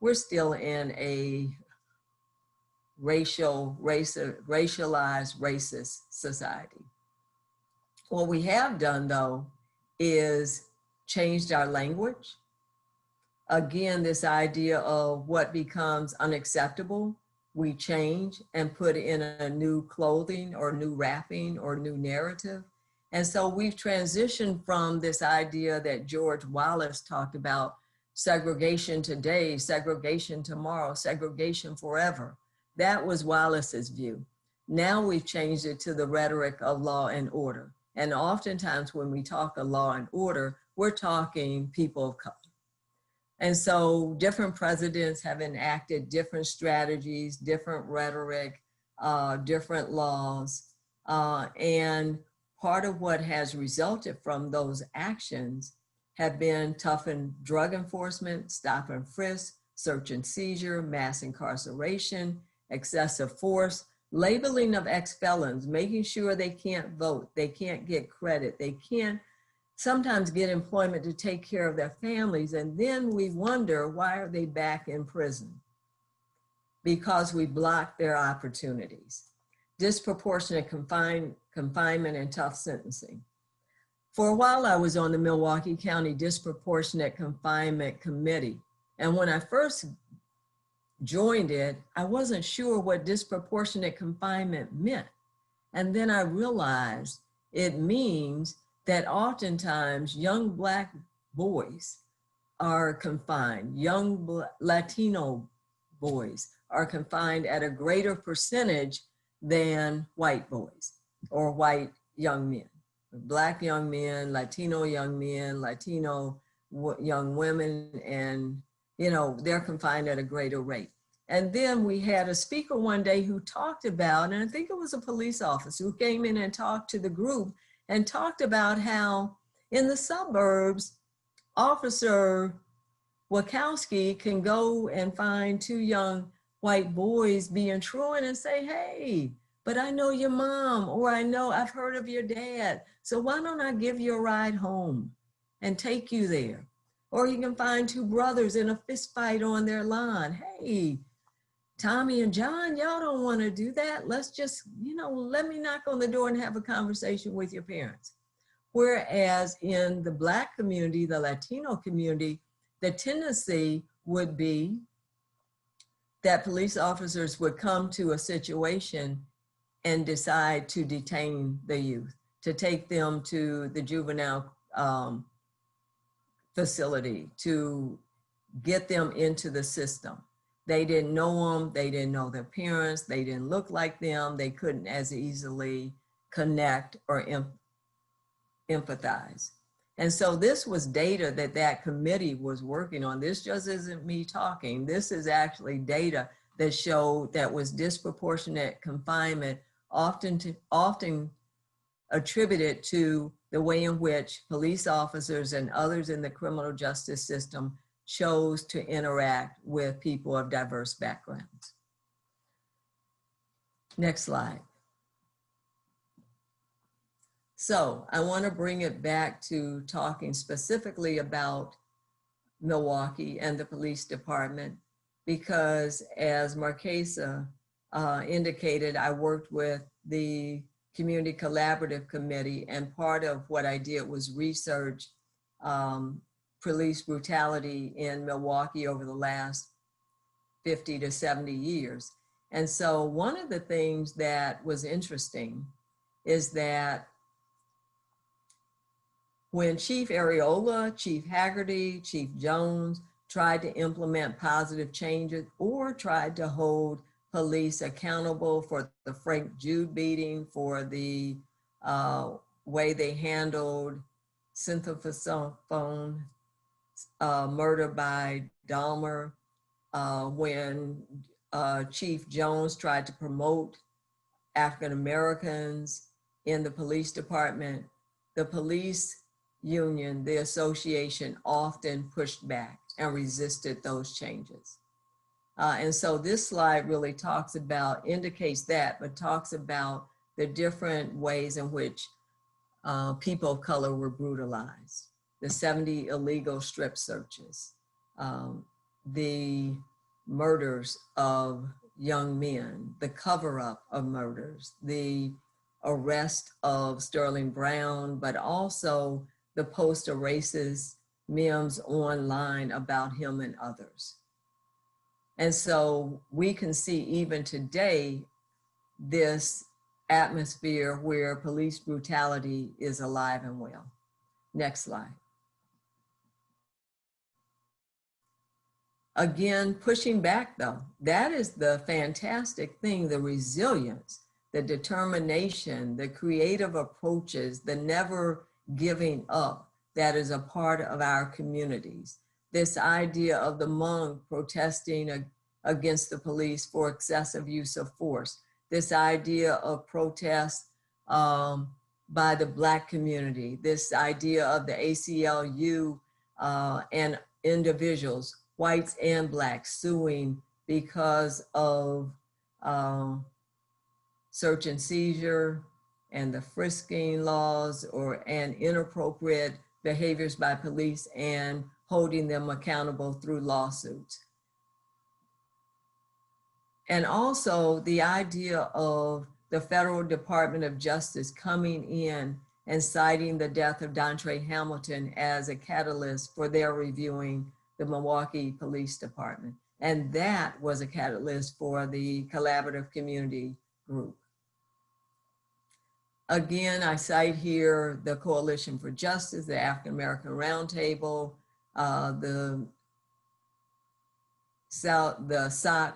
we're still in a racialized, racist society. What we have done, though, is changed our language. Again, this idea of what becomes unacceptable, we change and put in a new clothing or new wrapping or new narrative. And so we've transitioned from this idea that George Wallace talked about, segregation today, segregation tomorrow, segregation forever. That was Wallace's view. Now we've changed it to the rhetoric of law and order. And oftentimes when we talk of law and order, we're talking people of color. And so different presidents have enacted different strategies, different rhetoric, different laws. And part of what has resulted from those actions have been toughened drug enforcement, stop and frisk, search and seizure, mass incarceration, excessive force, labeling of ex-felons, making sure they can't vote, they can't get credit, they can't sometimes get employment to take care of their families. And then we wonder, why are they back in prison? Because we blocked their opportunities. Disproportionate confinement and tough sentencing. For a while, I was on the Milwaukee County Disproportionate Confinement Committee. And when I first joined it, I wasn't sure what disproportionate confinement meant. And then I realized it means that oftentimes young Black boys are confined, young Latino boys are confined at a greater percentage than white boys or white young men. Black young men, Latino young men, Latino young women, and they're confined at a greater rate. And then we had a speaker one day who talked about, and I think it was a police officer who came in and talked to the group and talked about how in the suburbs, Officer Wachowski can go and find two young white boys being truant and say, hey, but I know your mom, or I've heard of your dad, so why don't I give you a ride home and take you there? Or you can find two brothers in a fist fight on their lawn. Hey, Tommy and John, y'all don't want to do that. Let's just, let me knock on the door and have a conversation with your parents. Whereas in the Black community, the Latino community, the tendency would be that police officers would come to a situation and decide to detain the youth, to take them to the juvenile facility, to get them into the system. They didn't know them, they didn't know their parents, they didn't look like them, they couldn't as easily connect or empathize. And so this was data that committee was working on. This just isn't me talking. This is actually data that showed that was disproportionate confinement, often attributed to the way in which police officers and others in the criminal justice system chose to interact with people of diverse backgrounds. Next slide. So I want to bring it back to talking specifically about Milwaukee and the police department, because as Marquesa indicated, I worked with the Community Collaborative Committee, and part of what I did was research police brutality in Milwaukee over the last 50 to 70 years. And so one of the things that was interesting is that when Chief Areola, Chief Haggerty, Chief Jones tried to implement positive changes or tried to hold police accountable for the Frank Jude beating, for the way they handled Cynthia Phone murder by Dahmer, when Chief Jones tried to promote African Americans in the police department, the police union, the association, often pushed back and resisted those changes. And so this slide really indicates that, but talks about the different ways in which people of color were brutalized. The 70 illegal strip searches, the murders of young men, the cover-up of murders, the arrest of Sterling Brown, but also the post of racist memes online about him and others. And so we can see even today this atmosphere where police brutality is alive and well. Next slide. Again, pushing back though, that is the fantastic thing, the resilience, the determination, the creative approaches, the never giving up that is a part of our communities. This idea of the Hmong protesting against the police for excessive use of force, this idea of protest by the Black community, this idea of the ACLU and individuals, whites and Blacks, suing because of search and seizure and the frisking laws and inappropriate behaviors by police and holding them accountable through lawsuits. And also the idea of the Federal Department of Justice coming in and citing the death of Dontre Hamilton as a catalyst for their reviewing the Milwaukee Police Department. And that was a catalyst for the collaborative community group. Again, I cite here the Coalition for Justice, the African American Roundtable, the SaaC,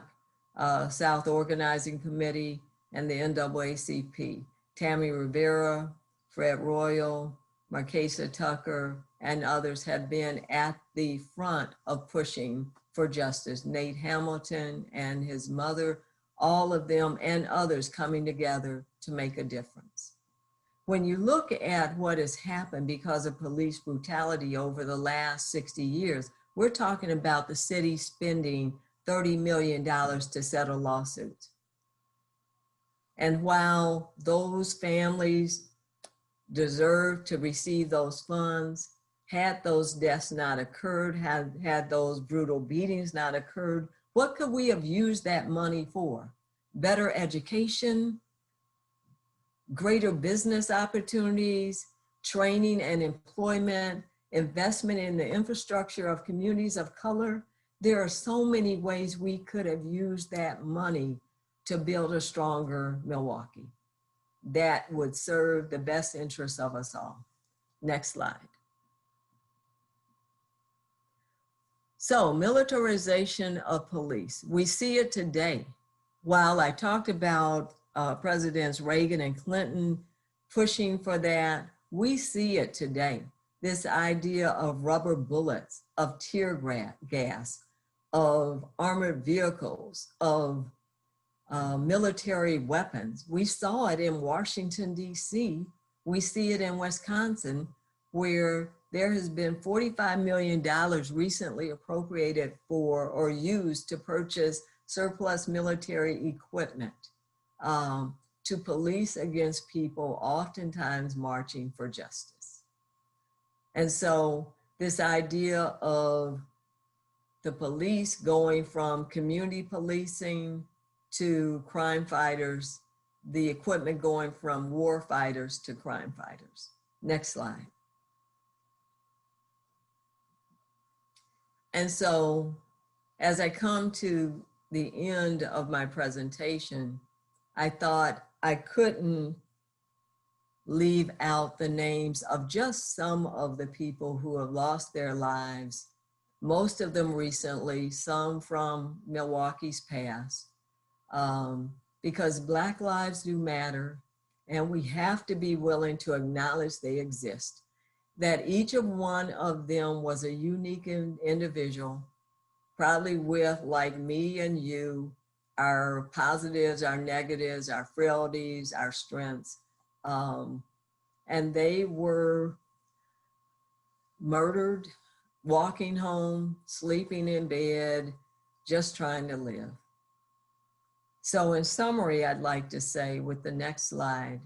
South Organizing Committee, and the NAACP. Tammy Rivera, Fred Royal, Marquesa Tucker, and others have been at the front of pushing for justice. Nate Hamilton and his mother, all of them and others coming together to make a difference. When you look at what has happened because of police brutality over the last 60 years, we're talking about the city spending $30 million to settle lawsuits. And while those families deserve to receive those funds, had those deaths not occurred, had those brutal beatings not occurred, what could we have used that money for? Better education, greater business opportunities, training and employment, investment in the infrastructure of communities of color. There are so many ways we could have used that money to build a stronger Milwaukee that would serve the best interests of us all. Next slide. So, militarization of police. We see it today. While I talked about Presidents Reagan and Clinton pushing for that, we see it today. This idea of rubber bullets, of tear gas, of armored vehicles, of military weapons. We saw it in Washington, D.C. We see it in Wisconsin, where there has been $45 million recently appropriated for or used to purchase surplus military equipment to police against people oftentimes marching for justice. And so this idea of the police going from community policing to crime fighters, the equipment going from war fighters to crime fighters. Next slide. And so as I come to the end of my presentation, I thought I couldn't leave out the names of just some of the people who have lost their lives, most of them recently, some from Milwaukee's past, because Black lives do matter, and we have to be willing to acknowledge they exist, that each of one of them was a unique individual, probably with, like me and you, our positives, our negatives, our frailties, our strengths. And they were murdered, walking home, sleeping in bed, just trying to live. So in summary, I'd like to say with the next slide,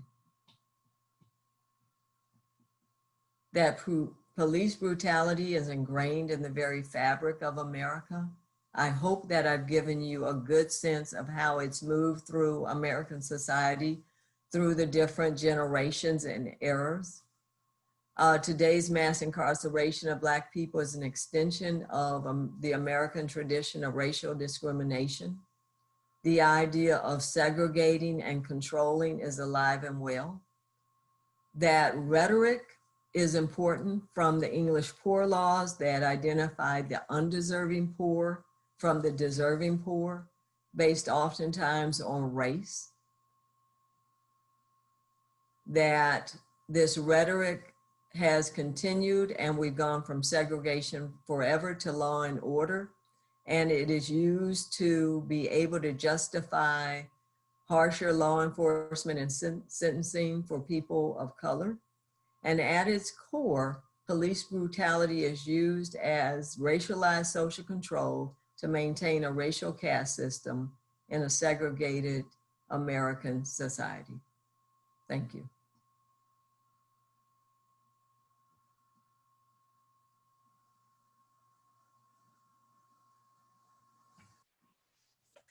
that police brutality is ingrained in the very fabric of America. I hope that I've given you a good sense of how it's moved through American society, through the different generations and eras. Today's mass incarceration of Black people is an extension of the American tradition of racial discrimination. The idea of segregating and controlling is alive and well. That rhetoric is important, from the English Poor Laws that identified the undeserving poor from the deserving poor, based oftentimes on race. That this rhetoric has continued, and we've gone from segregation forever to law and order, and it is used to be able to justify harsher law enforcement and sentencing for people of color. And at its core, police brutality is used as racialized social control to maintain a racial caste system in a segregated American society. Thank you.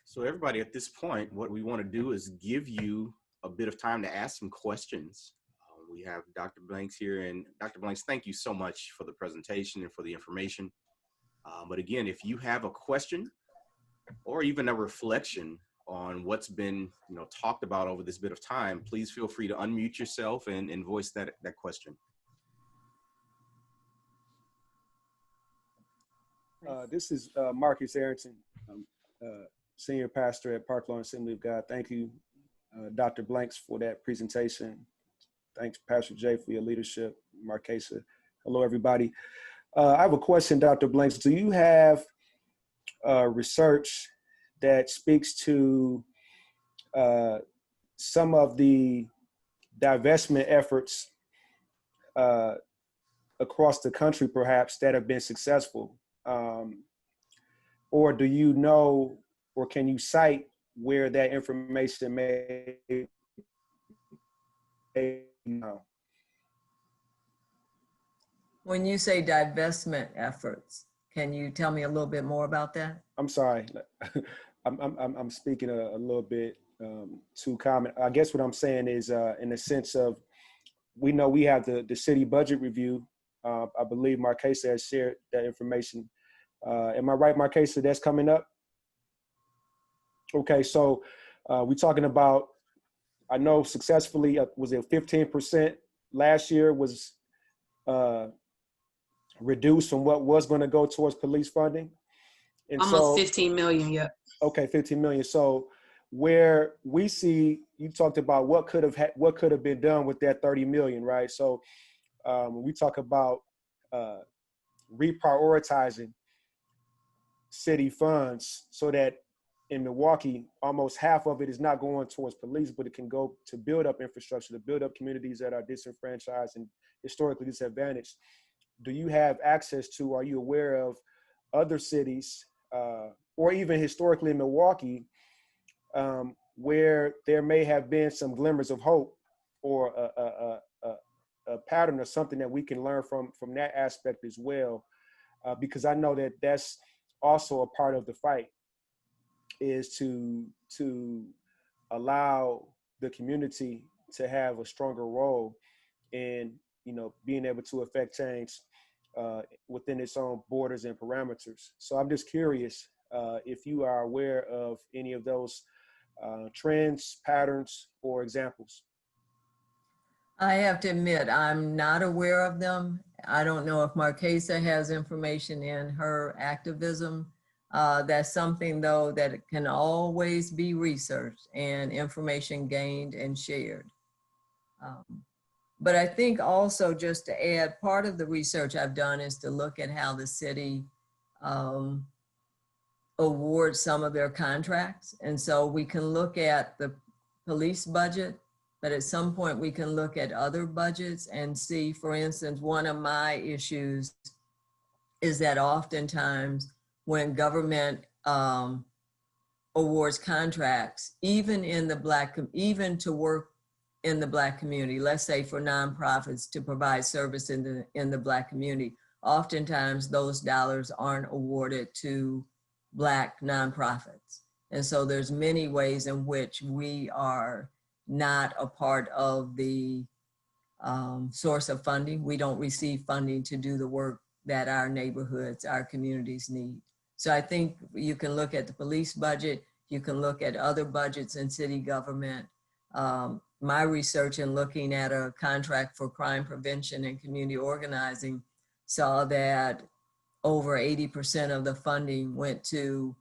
So everybody, at this point, what we want to do is give you a bit of time to ask some questions. We have Dr. Blanks here, and Dr. Blanks, thank you so much for the presentation and for the information. But again, if you have a question or even a reflection on what's been talked about over this bit of time, please feel free to unmute yourself and voice that question. This is Marcus Arrington, Senior Pastor at Park Lawn Assembly of God. Thank you, Dr. Blanks, for that presentation. Thanks, Pastor Jay, for your leadership. Marquesa. Hello, everybody. I have a question, Dr. Blanks. Do you have research that speaks to some of the divestment efforts across the country, perhaps, that have been successful? Or do you know, or can you cite where that information may know? When you say divestment efforts, can you tell me a little bit more about that? I'm sorry, I'm speaking a little bit too common. I guess what I'm saying is in the sense of, we know we have the city budget review. I believe Marquesa has shared that information. Am I right, Marquesa, that's coming up? Okay, so we're talking about, I know successfully, was it 15% last year was reduced from what was going to go towards police funding? And almost 15 million, yep. Okay, 15 million. So where we see, you talked about what could have been done with that 30 million, right? So when we talk about reprioritizing city funds so that in Milwaukee, almost half of it is not going towards police, but it can go to build up infrastructure, to build up communities that are disenfranchised and historically disadvantaged. do you have access to, are you aware of other cities, or even historically in Milwaukee, where there may have been some glimmers of hope, or a pattern or something that we can learn from that aspect as well? Because I know that that's also a part of the fight, is to allow the community to have a stronger role in, you know, being able to affect change within its own borders and parameters. So I'm just curious if you are aware of any of those trends, patterns, or examples. I have to admit, I'm not aware of them. I don't know if Marquesa has information in her activism. That's something, though, that can always be researched and information gained and shared. But I think also, just to add, part of the research I've done is to look at how the city awards some of their contracts. And so we can look at the police budget, but at some point we can look at other budgets and see, for instance, one of my issues is that oftentimes when government awards contracts, even to work in the Black community, let's say for nonprofits to provide service in the Black community, oftentimes those dollars aren't awarded to Black nonprofits. And so there's many ways in which we are not a part of the source of funding. We don't receive funding to do the work that our neighborhoods, our communities need. So I think you can look at the police budget, you can look at other budgets in city government. My research in looking at a contract for crime prevention and community organizing saw that over 80% of the funding went to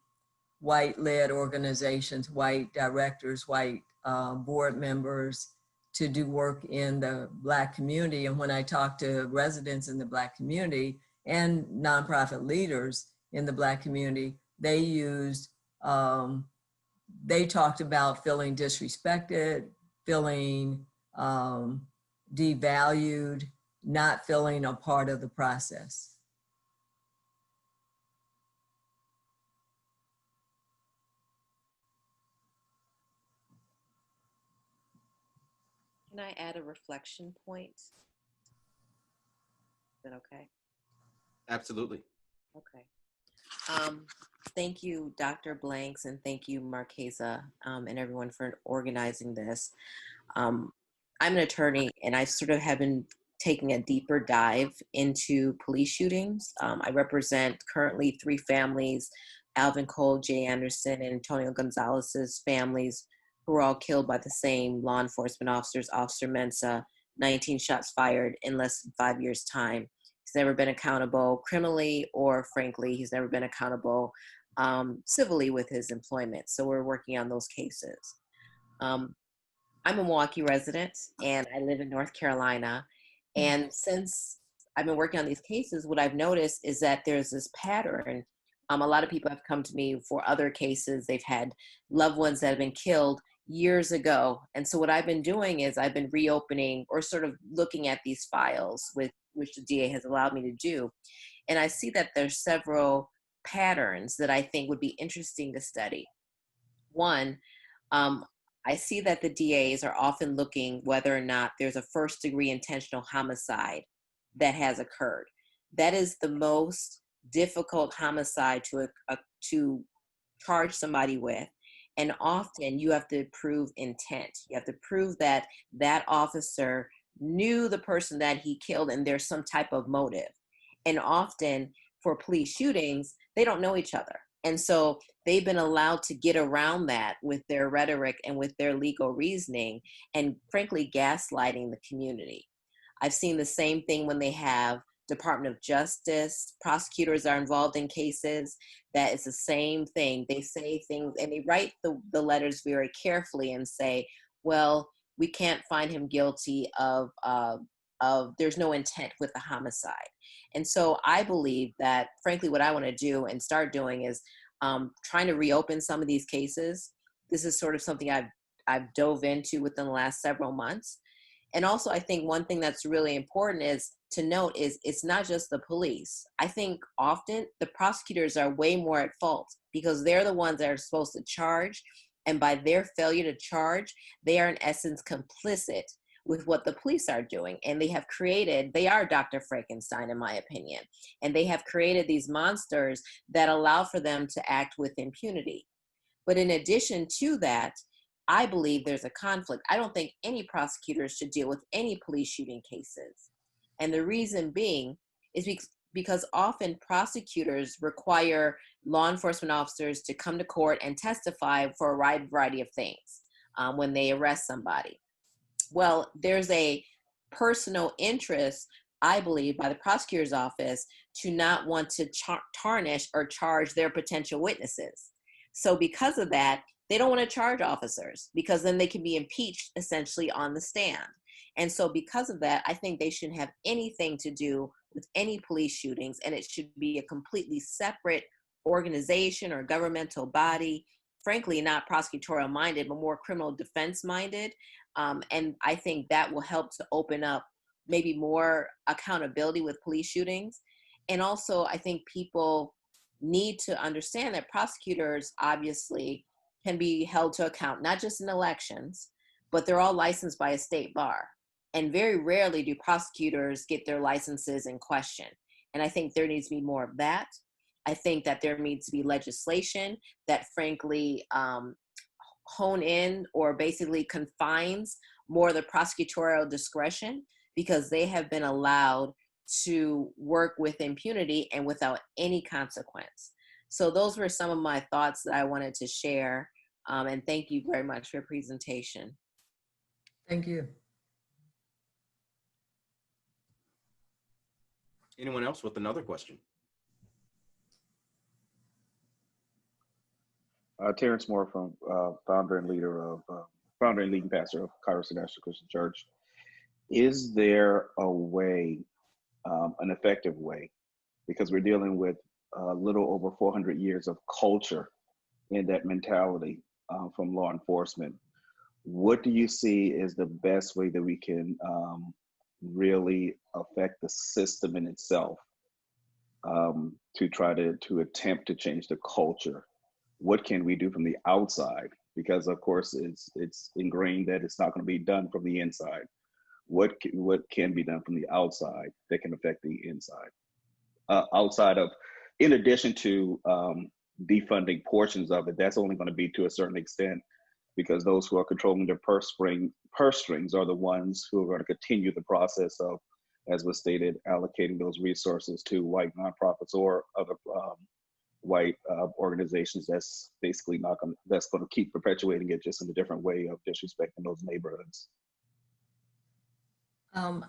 white-led organizations, white directors, white board members, to do work in the Black community. And when I talked to residents in the Black community and nonprofit leaders in the Black community, they talked about feeling disrespected, feeling devalued, not feeling a part of the process. Can I add a reflection point? Is that okay? Absolutely. Okay. Thank you, Dr. Blanks, and thank you, Marquesa, and everyone for organizing this. I'm an attorney, and I sort of have been taking a deeper dive into police shootings. I represent currently 3 families, Alvin Cole, Jay Anderson, and Antonio Gonzalez's families, who were all killed by the same law enforcement officers, Officer Mensah, 19 shots fired in less than 5 years' time. He's never been accountable criminally, or frankly, he's never been accountable civilly with his employment. So we're working on those cases. I'm a Milwaukee resident, and I live in North Carolina. And since I've been working on these cases, what I've noticed is that there's this pattern. A lot of people have come to me for other cases. They've had loved ones that have been killed years ago. And so what I've been doing is I've been reopening, or sort of looking at these files, with which the DA has allowed me to do. And I see that there's several patterns that I think would be interesting to study. One, I see that the DAs are often looking whether or not there's a first-degree intentional homicide that has occurred. That is the most difficult homicide to charge somebody with. And often you have to prove intent. You have to prove that that officer knew the person that he killed, and there's some type of motive. And often for police shootings, they don't know each other. And so they've been allowed to get around that with their rhetoric and with their legal reasoning, and frankly, gaslighting the community. I've seen the same thing when they have Department of Justice, prosecutors are involved in cases, that it's the same thing. They say things and they write the letters very carefully and say, well, we can't find him guilty of there's no intent with the homicide. And so I believe that, frankly, what I want to do and start doing is trying to reopen some of these cases. This is sort of something I've dove into within the last several months. And also, I think one thing that's really important is to note is it's not just the police. I think often the prosecutors are way more at fault because they're the ones that are supposed to charge. And by their failure to charge, they are in essence complicit with what the police are doing. And they are Dr. Frankenstein, in my opinion. And they have created these monsters that allow for them to act with impunity. But in addition to that, I believe there's a conflict. I don't think any prosecutors should deal with any police shooting cases. And the reason being is because often prosecutors require law enforcement officers to come to court and testify for a wide variety of things when they arrest somebody. Well, there's a personal interest, I believe, by the prosecutor's office to not want to tarnish or charge their potential witnesses. So because of that, they don't want to charge officers because then they can be impeached essentially on the stand. And so because of that, I think they shouldn't have anything to do with any police shootings, and it should be a completely separate organization or governmental body, frankly, not prosecutorial minded, but more criminal defense minded. And I think that will help to open up maybe more accountability with police shootings. And also, I think people need to understand that prosecutors obviously can be held to account, not just in elections, but they're all licensed by a state bar. And very rarely do prosecutors get their licenses in question. And I think there needs to be more of that. I think that there needs to be legislation that frankly hone in or basically confines more of the prosecutorial discretion because they have been allowed to work with impunity and without any consequence. So those were some of my thoughts that I wanted to share. And thank you very much for your presentation. Thank you. Anyone else with another question? Terrence Moore, from founder and leading pastor of Kairos International Christian Church. Is there a way, an effective way, because we're dealing with a little over 400 years of culture in that mentality from law enforcement? What do you see as the best way that we can really affect the system in itself to try to attempt to change the culture? What can we do from the outside? Because of course it's ingrained that it's not going to be done from the inside. What can be done from the outside that can affect the inside? Outside of, in addition to defunding portions of it, that's only going to be to a certain extent, because those who are controlling their purse strings are the ones who are going to continue the process of, as was stated, allocating those resources to white nonprofits or other white organizations. That's basically that's going to keep perpetuating it, just in a different way of disrespecting those neighborhoods. I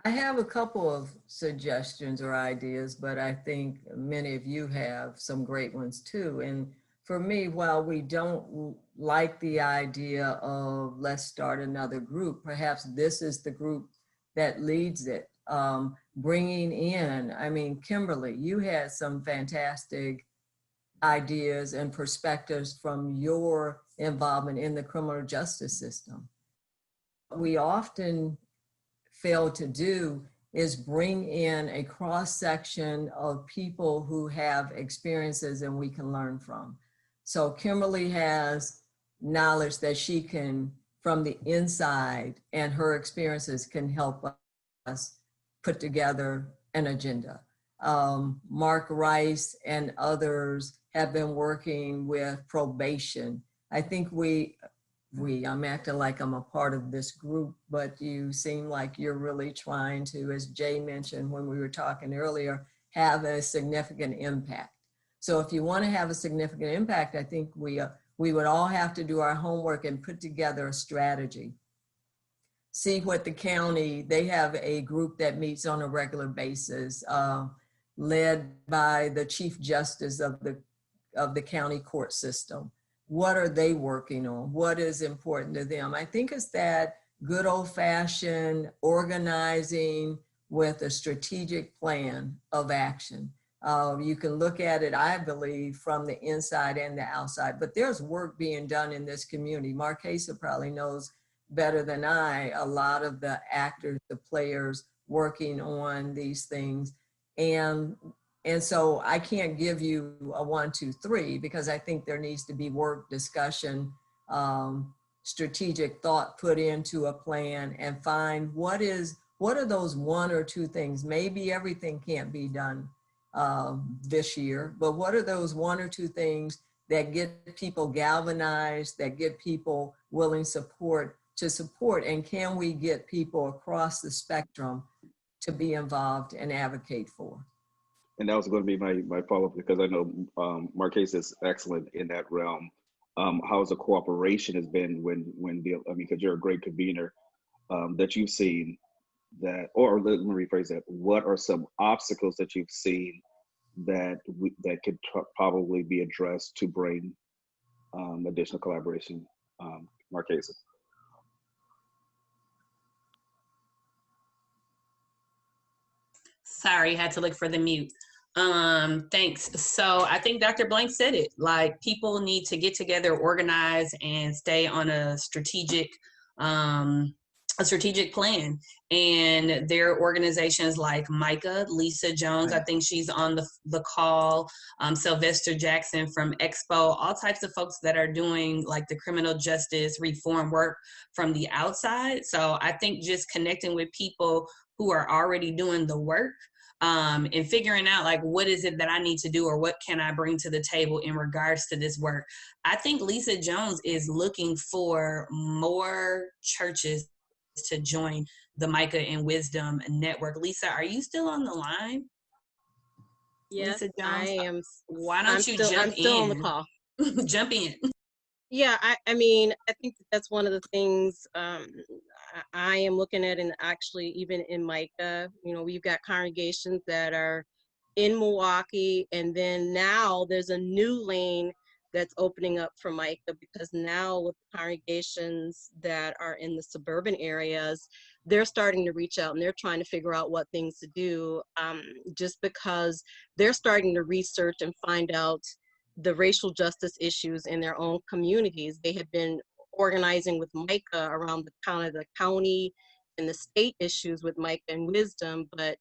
have a couple of suggestions or ideas, but I think many of you have some great ones too. And for me, while we don't like the idea of let's start another group, perhaps this is the group that leads it. Bringing in, I mean, Kimberly, you had some fantastic ideas and perspectives from your involvement in the criminal justice system. We often fail to do is bring in a cross-section of people who have experiences and we can learn from. So Kimberly has knowledge that she can, from the inside, and her experiences can help us put together an agenda. Mark Rice and others have been working with probation. I think I'm acting like I'm a part of this group, but you seem like you're really trying to, as Jay mentioned when we were talking earlier, have a significant impact. So if you want to have a significant impact, I think we would all have to do our homework and put together a strategy. See what the county, they have a group that meets on a regular basis, led by the Chief Justice of the county court system. What are they working on? What is important to them? I think it's that good old-fashioned organizing with a strategic plan of action. You can look at it, I believe, from the inside and the outside, but there's work being done in this community. Marquesa probably knows better than I a lot of the actors, the players working on these things. And so I can't give you a 1, 2, 3 because I think there needs to be work, discussion, strategic thought put into a plan and find what are those 1 or 2 things. Maybe everything can't be done this year, but what are those 1 or 2 things that get people galvanized, that get people willing to support, and can we get people across the spectrum to be involved and advocate for? And that was going to be my follow-up, because I know Marquez is excellent in that realm. How the cooperation has been because you're a great convener, that you've seen that, or let me rephrase that, what are some obstacles that you've seen that could probably be addressed to bring additional collaboration? Marquez. Sorry, had to look for the mute. Thanks. So I think Dr. Blank said it, like people need to get together, organize, and stay on a strategic plan. And there are organizations like Micah, Lisa Jones, I think she's on the call, Sylvester Jackson from Expo, all types of folks that are doing like the criminal justice reform work from the outside. So I think just connecting with people who are already doing the work, and figuring out like, what is it that I need to do, or what can I bring to the table in regards to this work. I think Lisa Jones is looking for more churches to join the Micah and Wisdom Network. Lisa, are you still on the line? Yes, Lisa Jones, I am. Why don't I'm still on the call. Jump in. Yeah, I mean, I think that's one of the things I am looking at, and actually even in Micah, we've got congregations that are in Milwaukee, and then now there's a new lane that's opening up for Micah, because now with congregations that are in the suburban areas, they're starting to reach out and they're trying to figure out what things to do, just because they're starting to research and find out the racial justice issues in their own communities. They had been organizing with Micah around the county and the state issues with Micah and Wisdom, but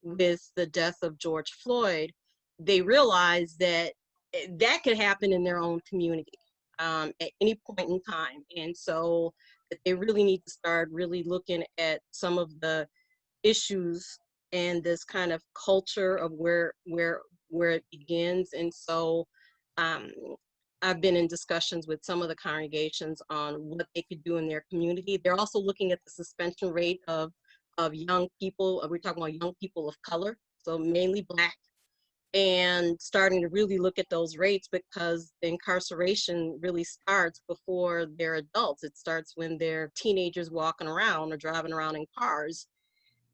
with the death of George Floyd, they realized that that could happen in their own community at any point in time. And so that they really need to start really looking at some of the issues and this kind of culture of where it begins. And so I've been in discussions with some of the congregations on what they could do in their community. They're also looking at the suspension rate of young people. We're talking about young people of color, so mainly Black, and starting to really look at those rates, because the incarceration really starts before they're adults. It starts when they're teenagers walking around or driving around in cars.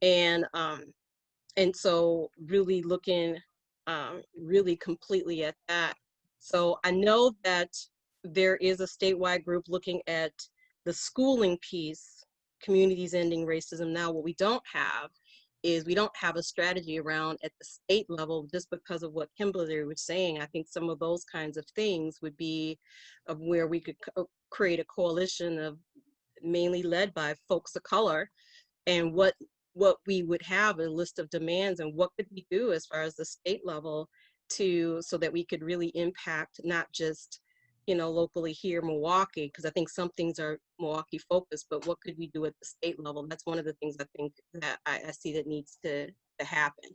And so really looking really completely at that. So I know that there is a statewide group looking at the schooling piece, Communities Ending Racism Now. What we don't have is we don't have a strategy around at the state level, just because of what Kimberly was saying. I think some of those kinds of things would be of where we could create a coalition of mainly led by folks of color, and what we would have a list of demands and what could we do as far as the state level so that we could really impact not just locally here in Milwaukee, because I think some things are Milwaukee focused, but what could we do at the state level? That's one of the things I think that I see that needs to happen.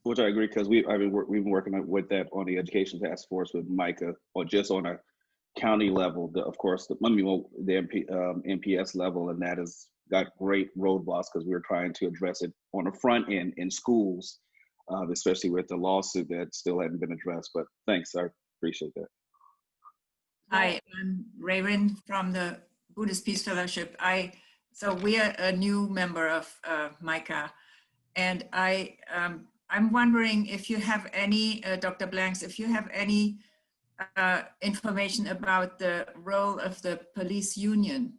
Which I agree, because we've been working with that on the education task force with Micah, or just on a county level, of course, the MPS level, and that has got great roadblocks because we're trying to address it on the front end in schools, especially with the lawsuit that still hadn't been addressed. But thanks, I appreciate that. Hi, I'm Raven from the Buddhist Peace Fellowship. So we are a new member of MICA, and I'm wondering if you have any, Dr. Blanks, if you have any information about the role of the police union.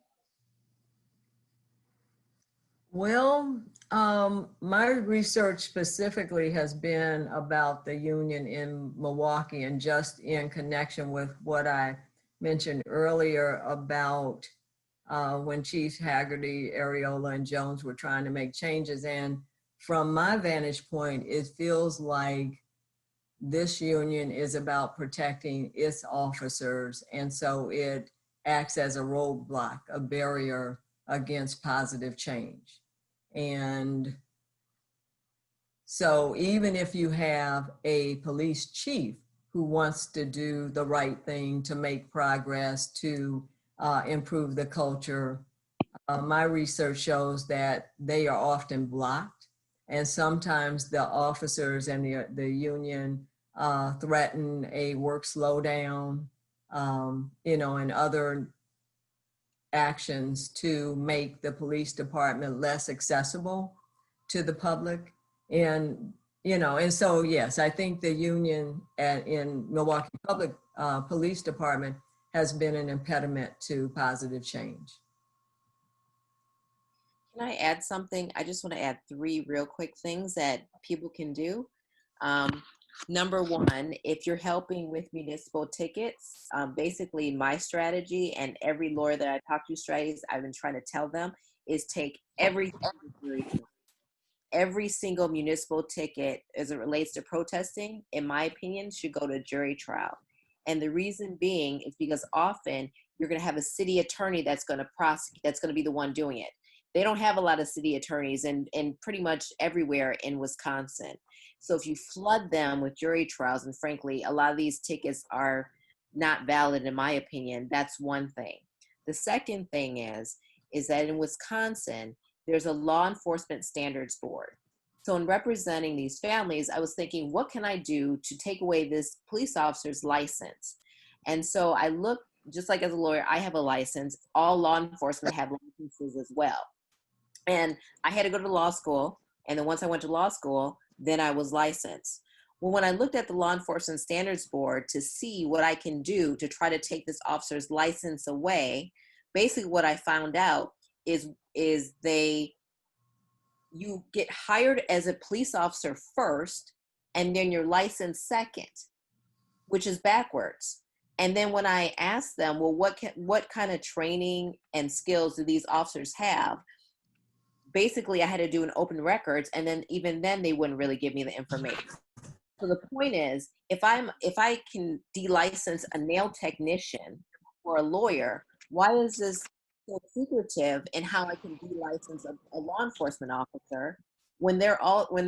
Well, my research specifically has been about the union in Milwaukee, and just in connection with what I mentioned earlier about when Chief Haggerty, Areola, and Jones were trying to make changes. And from my vantage point, it feels like this union is about protecting its officers. And so it acts as a roadblock, a barrier against positive change. And so even if you have a police chief who wants to do the right thing to make progress, to improve the culture, my research shows that they are often blocked. And sometimes the officers and the union threaten a work slowdown, and other actions to make the police department less accessible to the public. And so, yes, I think the union in Milwaukee Public Police Department has been an impediment to positive change. Can I add something? I just want to add 3 real quick things that people can do. Number 1, if you're helping with municipal tickets, basically my strategy and every lawyer that I talk to strategies I've been trying to tell them is take every single municipal ticket as it relates to protesting, in my opinion, should go to jury trial. And the reason being is because often you're going to have a city attorney that's going to prosecute, that's going to be the one doing it. They don't have a lot of city attorneys in pretty much everywhere in Wisconsin. So if you flood them with jury trials, and frankly, a lot of these tickets are not valid in my opinion, that's one thing. The second thing is that in Wisconsin, there's a law enforcement standards board. So in representing these families, I was thinking, what can I do to take away this police officer's license? And so I looked, just like as a lawyer, I have a license. All law enforcement have licenses as well. And I had to go to law school. And then once I went to law school, then I was licensed. Well, when I looked at the Law Enforcement Standards Board to see what I can do to try to take this officer's license away, basically what I found out is you get hired as a police officer first, and then you're licensed second, which is backwards. And then when I asked them, well, what kind of training and skills do these officers have? Basically, I had to do an open records, and then even then they wouldn't really give me the information. So the point is, if I can de-license a nail technician or a lawyer, why is this so secretive in how I can de-license a law enforcement officer when they're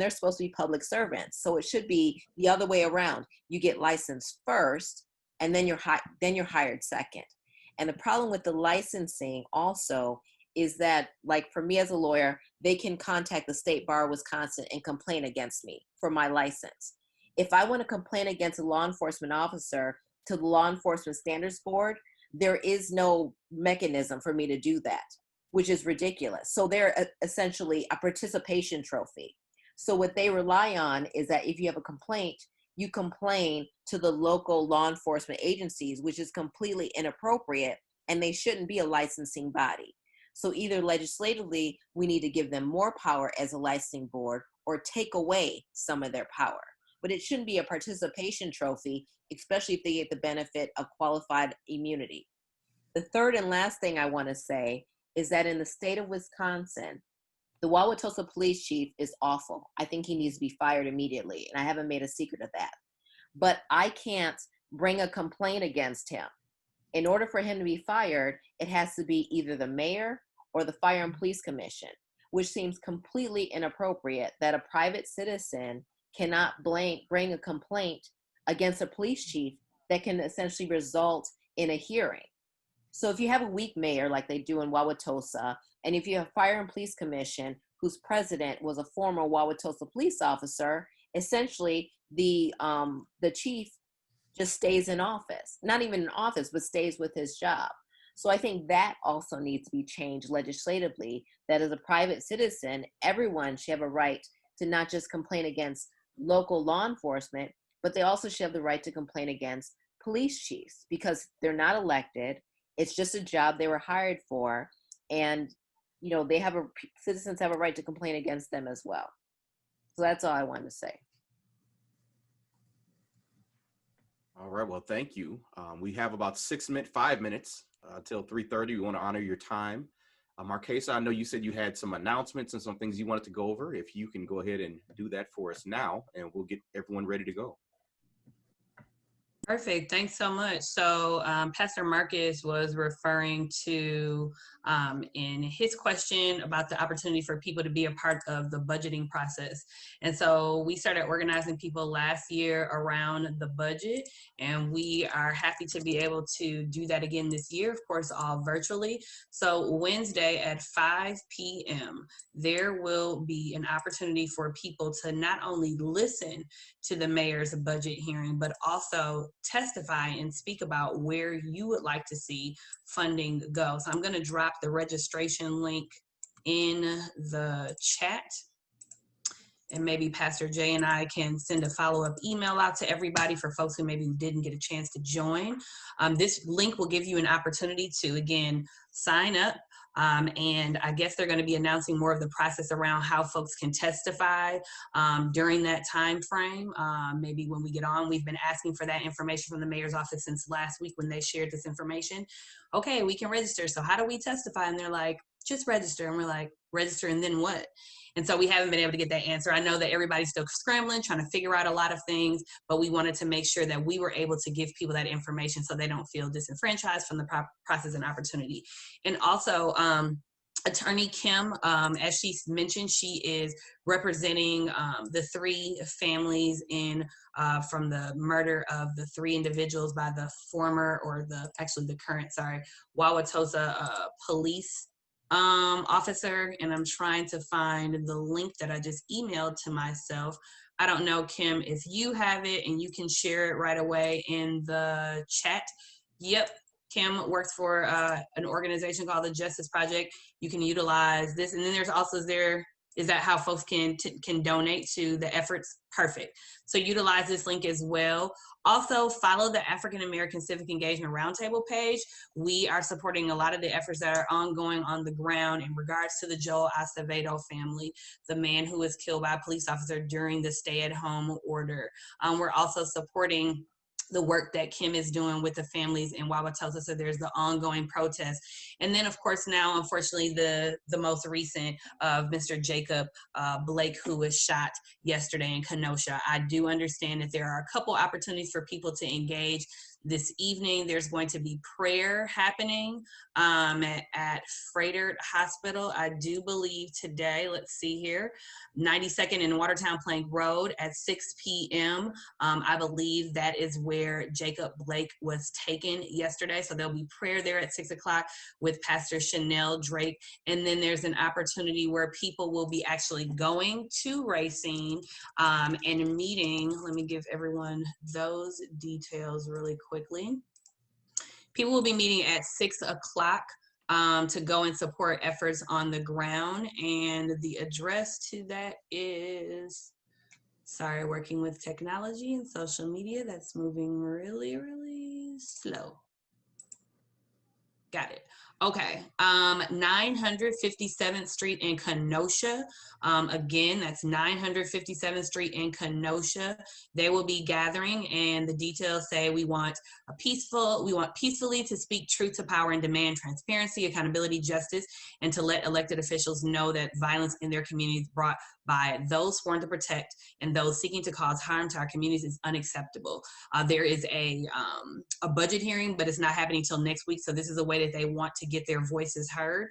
supposed to be public servants? So it should be the other way around. You get licensed first, and then you're hired second. And the problem with the licensing also is that, like for me as a lawyer, they can contact the State Bar of Wisconsin and complain against me for my license. If I want to complain against a law enforcement officer to the Law Enforcement Standards Board, there is no mechanism for me to do that, which is ridiculous. So they're essentially a participation trophy. So what they rely on is that if you have a complaint, you complain to the local law enforcement agencies, which is completely inappropriate, and they shouldn't be a licensing body. So either legislatively, we need to give them more power as a licensing board or take away some of their power. But it shouldn't be a participation trophy, especially if they get the benefit of qualified immunity. The third and last thing I want to say is that in the state of Wisconsin, the Wauwatosa police chief is awful. I think he needs to be fired immediately, and I haven't made a secret of that. But I can't bring a complaint against him. In order for him to be fired, it has to be either the mayor or the Fire and Police Commission, which seems completely inappropriate that a private citizen cannot bring a complaint against a police chief that can essentially result in a hearing. So if you have a weak mayor like they do in Wauwatosa, and if you have Fire and Police Commission whose president was a former Wauwatosa police officer, essentially the chief just stays in office, not even in office, but stays with his job. So I think that also needs to be changed legislatively, that as a private citizen, everyone should have a right to not just complain against local law enforcement, but they also should have the right to complain against police chiefs because they're not elected. It's just a job they were hired for. And, citizens have a right to complain against them as well. So that's all I wanted to say. All right, well, thank you. We have about 5 minutes till 3:30. We want to honor your time. Marquesa, I know you said you had some announcements and some things you wanted to go over. If you can go ahead and do that for us now, and we'll get everyone ready to go. Perfect. Thanks so much. So Pastor Marcus was referring to in his question about the opportunity for people to be a part of the budgeting process. And so we started organizing people last year around the budget, and we are happy to be able to do that again this year, of course, all virtually. So Wednesday at 5 p.m., there will be an opportunity for people to not only listen to the mayor's budget hearing, but also testify and speak about where you would like to see funding go. So I'm going to drop the registration link in the chat, and maybe Pastor Jay and I can send a follow-up email out to everybody for folks who maybe didn't get a chance to join. This link will give you an opportunity to, again, sign up. And I guess they're going to be announcing more of the process around how folks can testify during that time frame. Maybe when we get on, we've been asking for that information from the mayor's office since last week when they shared this information. Okay, we can register. So how do we testify? And they're like, just register. And we're like, register and then what? And so we haven't been able to get that answer. I know that everybody's still scrambling, trying to figure out a lot of things, but we wanted to make sure that we were able to give people that information so they don't feel disenfranchised from the process and opportunity. And also, Attorney Kim, as she mentioned, she is representing the 3 families in from the murder of the 3 individuals by the former, or the current, Wauwatosa police officer. And I'm trying to find the link that I just emailed to myself. I don't know, Kim, if you have it and you can share it right away in the chat. Yep. Kim works for an organization called the Justice Project. You can utilize this. And then there's also is that how folks can donate to the efforts? Perfect. So utilize this link as well. Also, follow the African American Civic Engagement Roundtable page. We are supporting a lot of the efforts that are ongoing on the ground in regards to the Joel Acevedo family, the man who was killed by a police officer during the stay-at-home order. We're also supporting the work that Kim is doing with the families in Wauwatosa. So there's the ongoing protest. And then, of course, now, unfortunately, the most recent of Mr. Jacob Blake, who was shot yesterday in Kenosha. I do understand that there are a couple opportunities for people to engage. This evening, there's going to be prayer happening at Frederick Hospital. I do believe today, let's see here, 92nd and Watertown Plank Road at 6 p.m. I believe that is where Jacob Blake was taken yesterday. So there'll be prayer there at 6 o'clock with Pastor Chanel Drake. And then there's an opportunity where people will be actually going to Racine and meeting. Let me give everyone those details really quickly. People will be meeting at 6 o'clock to go and support efforts on the ground. And the address to that is, sorry, working with technology and social media, that's moving really, really slow. Got it. Okay, 957th Street in Kenosha. Again, that's 957th Street in Kenosha. They will be gathering, and the details say we want peacefully to speak truth to power and demand transparency, accountability, justice, and to let elected officials know that violence in their communities brought by those sworn to protect and those seeking to cause harm to our communities is unacceptable. There is a budget hearing, but it's not happening till next week. So this is a way that they want to get their voices heard.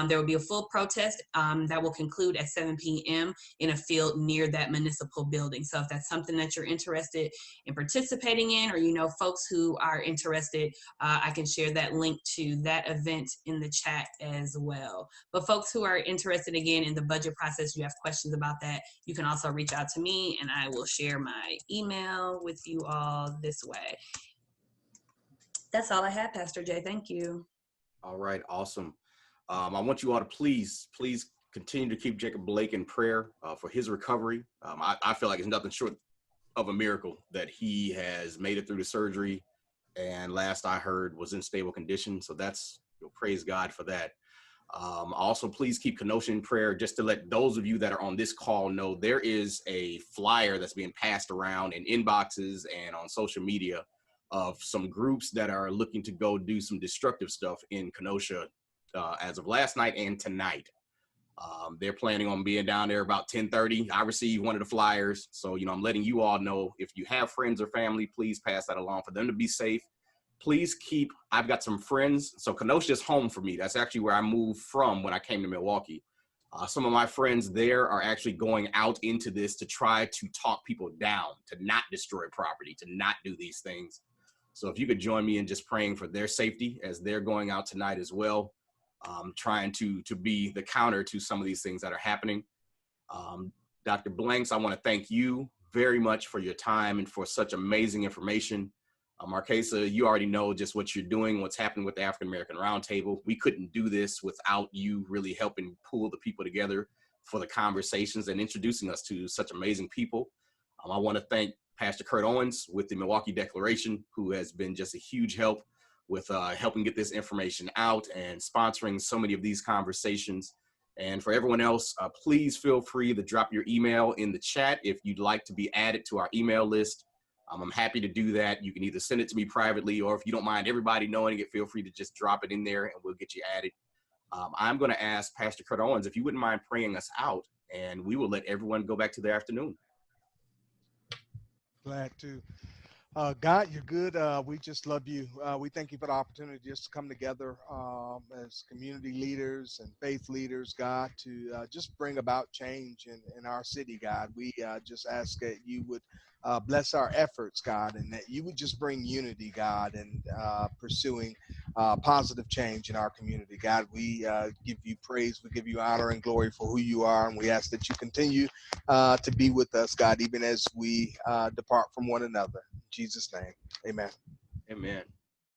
There will be a full protest that will conclude at 7 p.m. in a field near that municipal building. So if that's something that you're interested in participating in, or you know folks who are interested, I can share that link to that event in the chat as well. But folks who are interested, again, in the budget process, you have questions about that, you can also reach out to me and I will share my email with you all this way. That's all I had, Pastor Jay. Thank you. All right, awesome. I want you all to please continue to keep Jacob Blake in prayer for his recovery. I feel like it's nothing short of a miracle that he has made it through the surgery, and last I heard was in stable condition. So that's, praise God for that. Also, please keep Kenosha in prayer. Just to let those of you that are on this call know, there is a flyer that's being passed around in inboxes and on social media of some groups that are looking to go do some destructive stuff in Kenosha as of last night and tonight. They're planning on being down there about 10:30. I received one of the flyers. So, you know, I'm letting you all know, if you have friends or family, please pass that along for them to be safe. Please I've got some friends. So Kenosha is home for me. That's actually where I moved from when I came to Milwaukee. Some of my friends there are actually going out into this to try to talk people down, to not destroy property, to not do these things. So if you could join me in just praying for their safety as they're going out tonight as well, trying to be the counter to some of these things that are happening. Dr. Blanks, I want to thank you very much for your time and for such amazing information. Marquesa, you already know just what you're doing, what's happening with the African American Roundtable. We couldn't do this without you really helping pull the people together for the conversations and introducing us to such amazing people. I want to thank Pastor Kurt Owens with the Milwaukee Declaration, who has been just a huge help with helping get this information out and sponsoring so many of these conversations. And for everyone else, please feel free to drop your email in the chat if you'd like to be added to our email list. I'm happy to do that. You can either send it to me privately, or if you don't mind everybody knowing it, feel free to just drop it in there and we'll get you added. I'm going to ask Pastor Kurt Owens if you wouldn't mind praying us out, and we will let everyone go back to their afternoon. Glad to. God, you're good. We just love you. We thank you for the opportunity just to come together as community leaders and faith leaders, God, to just bring about change in our city, God. We just ask that you would bless our efforts, God, and that you would just bring unity, God, and pursuing positive change in our community. God, we give you praise, we give you honor and glory for who you are, and we ask that you continue to be with us, God, even as we depart from one another. In Jesus' name, amen. Amen.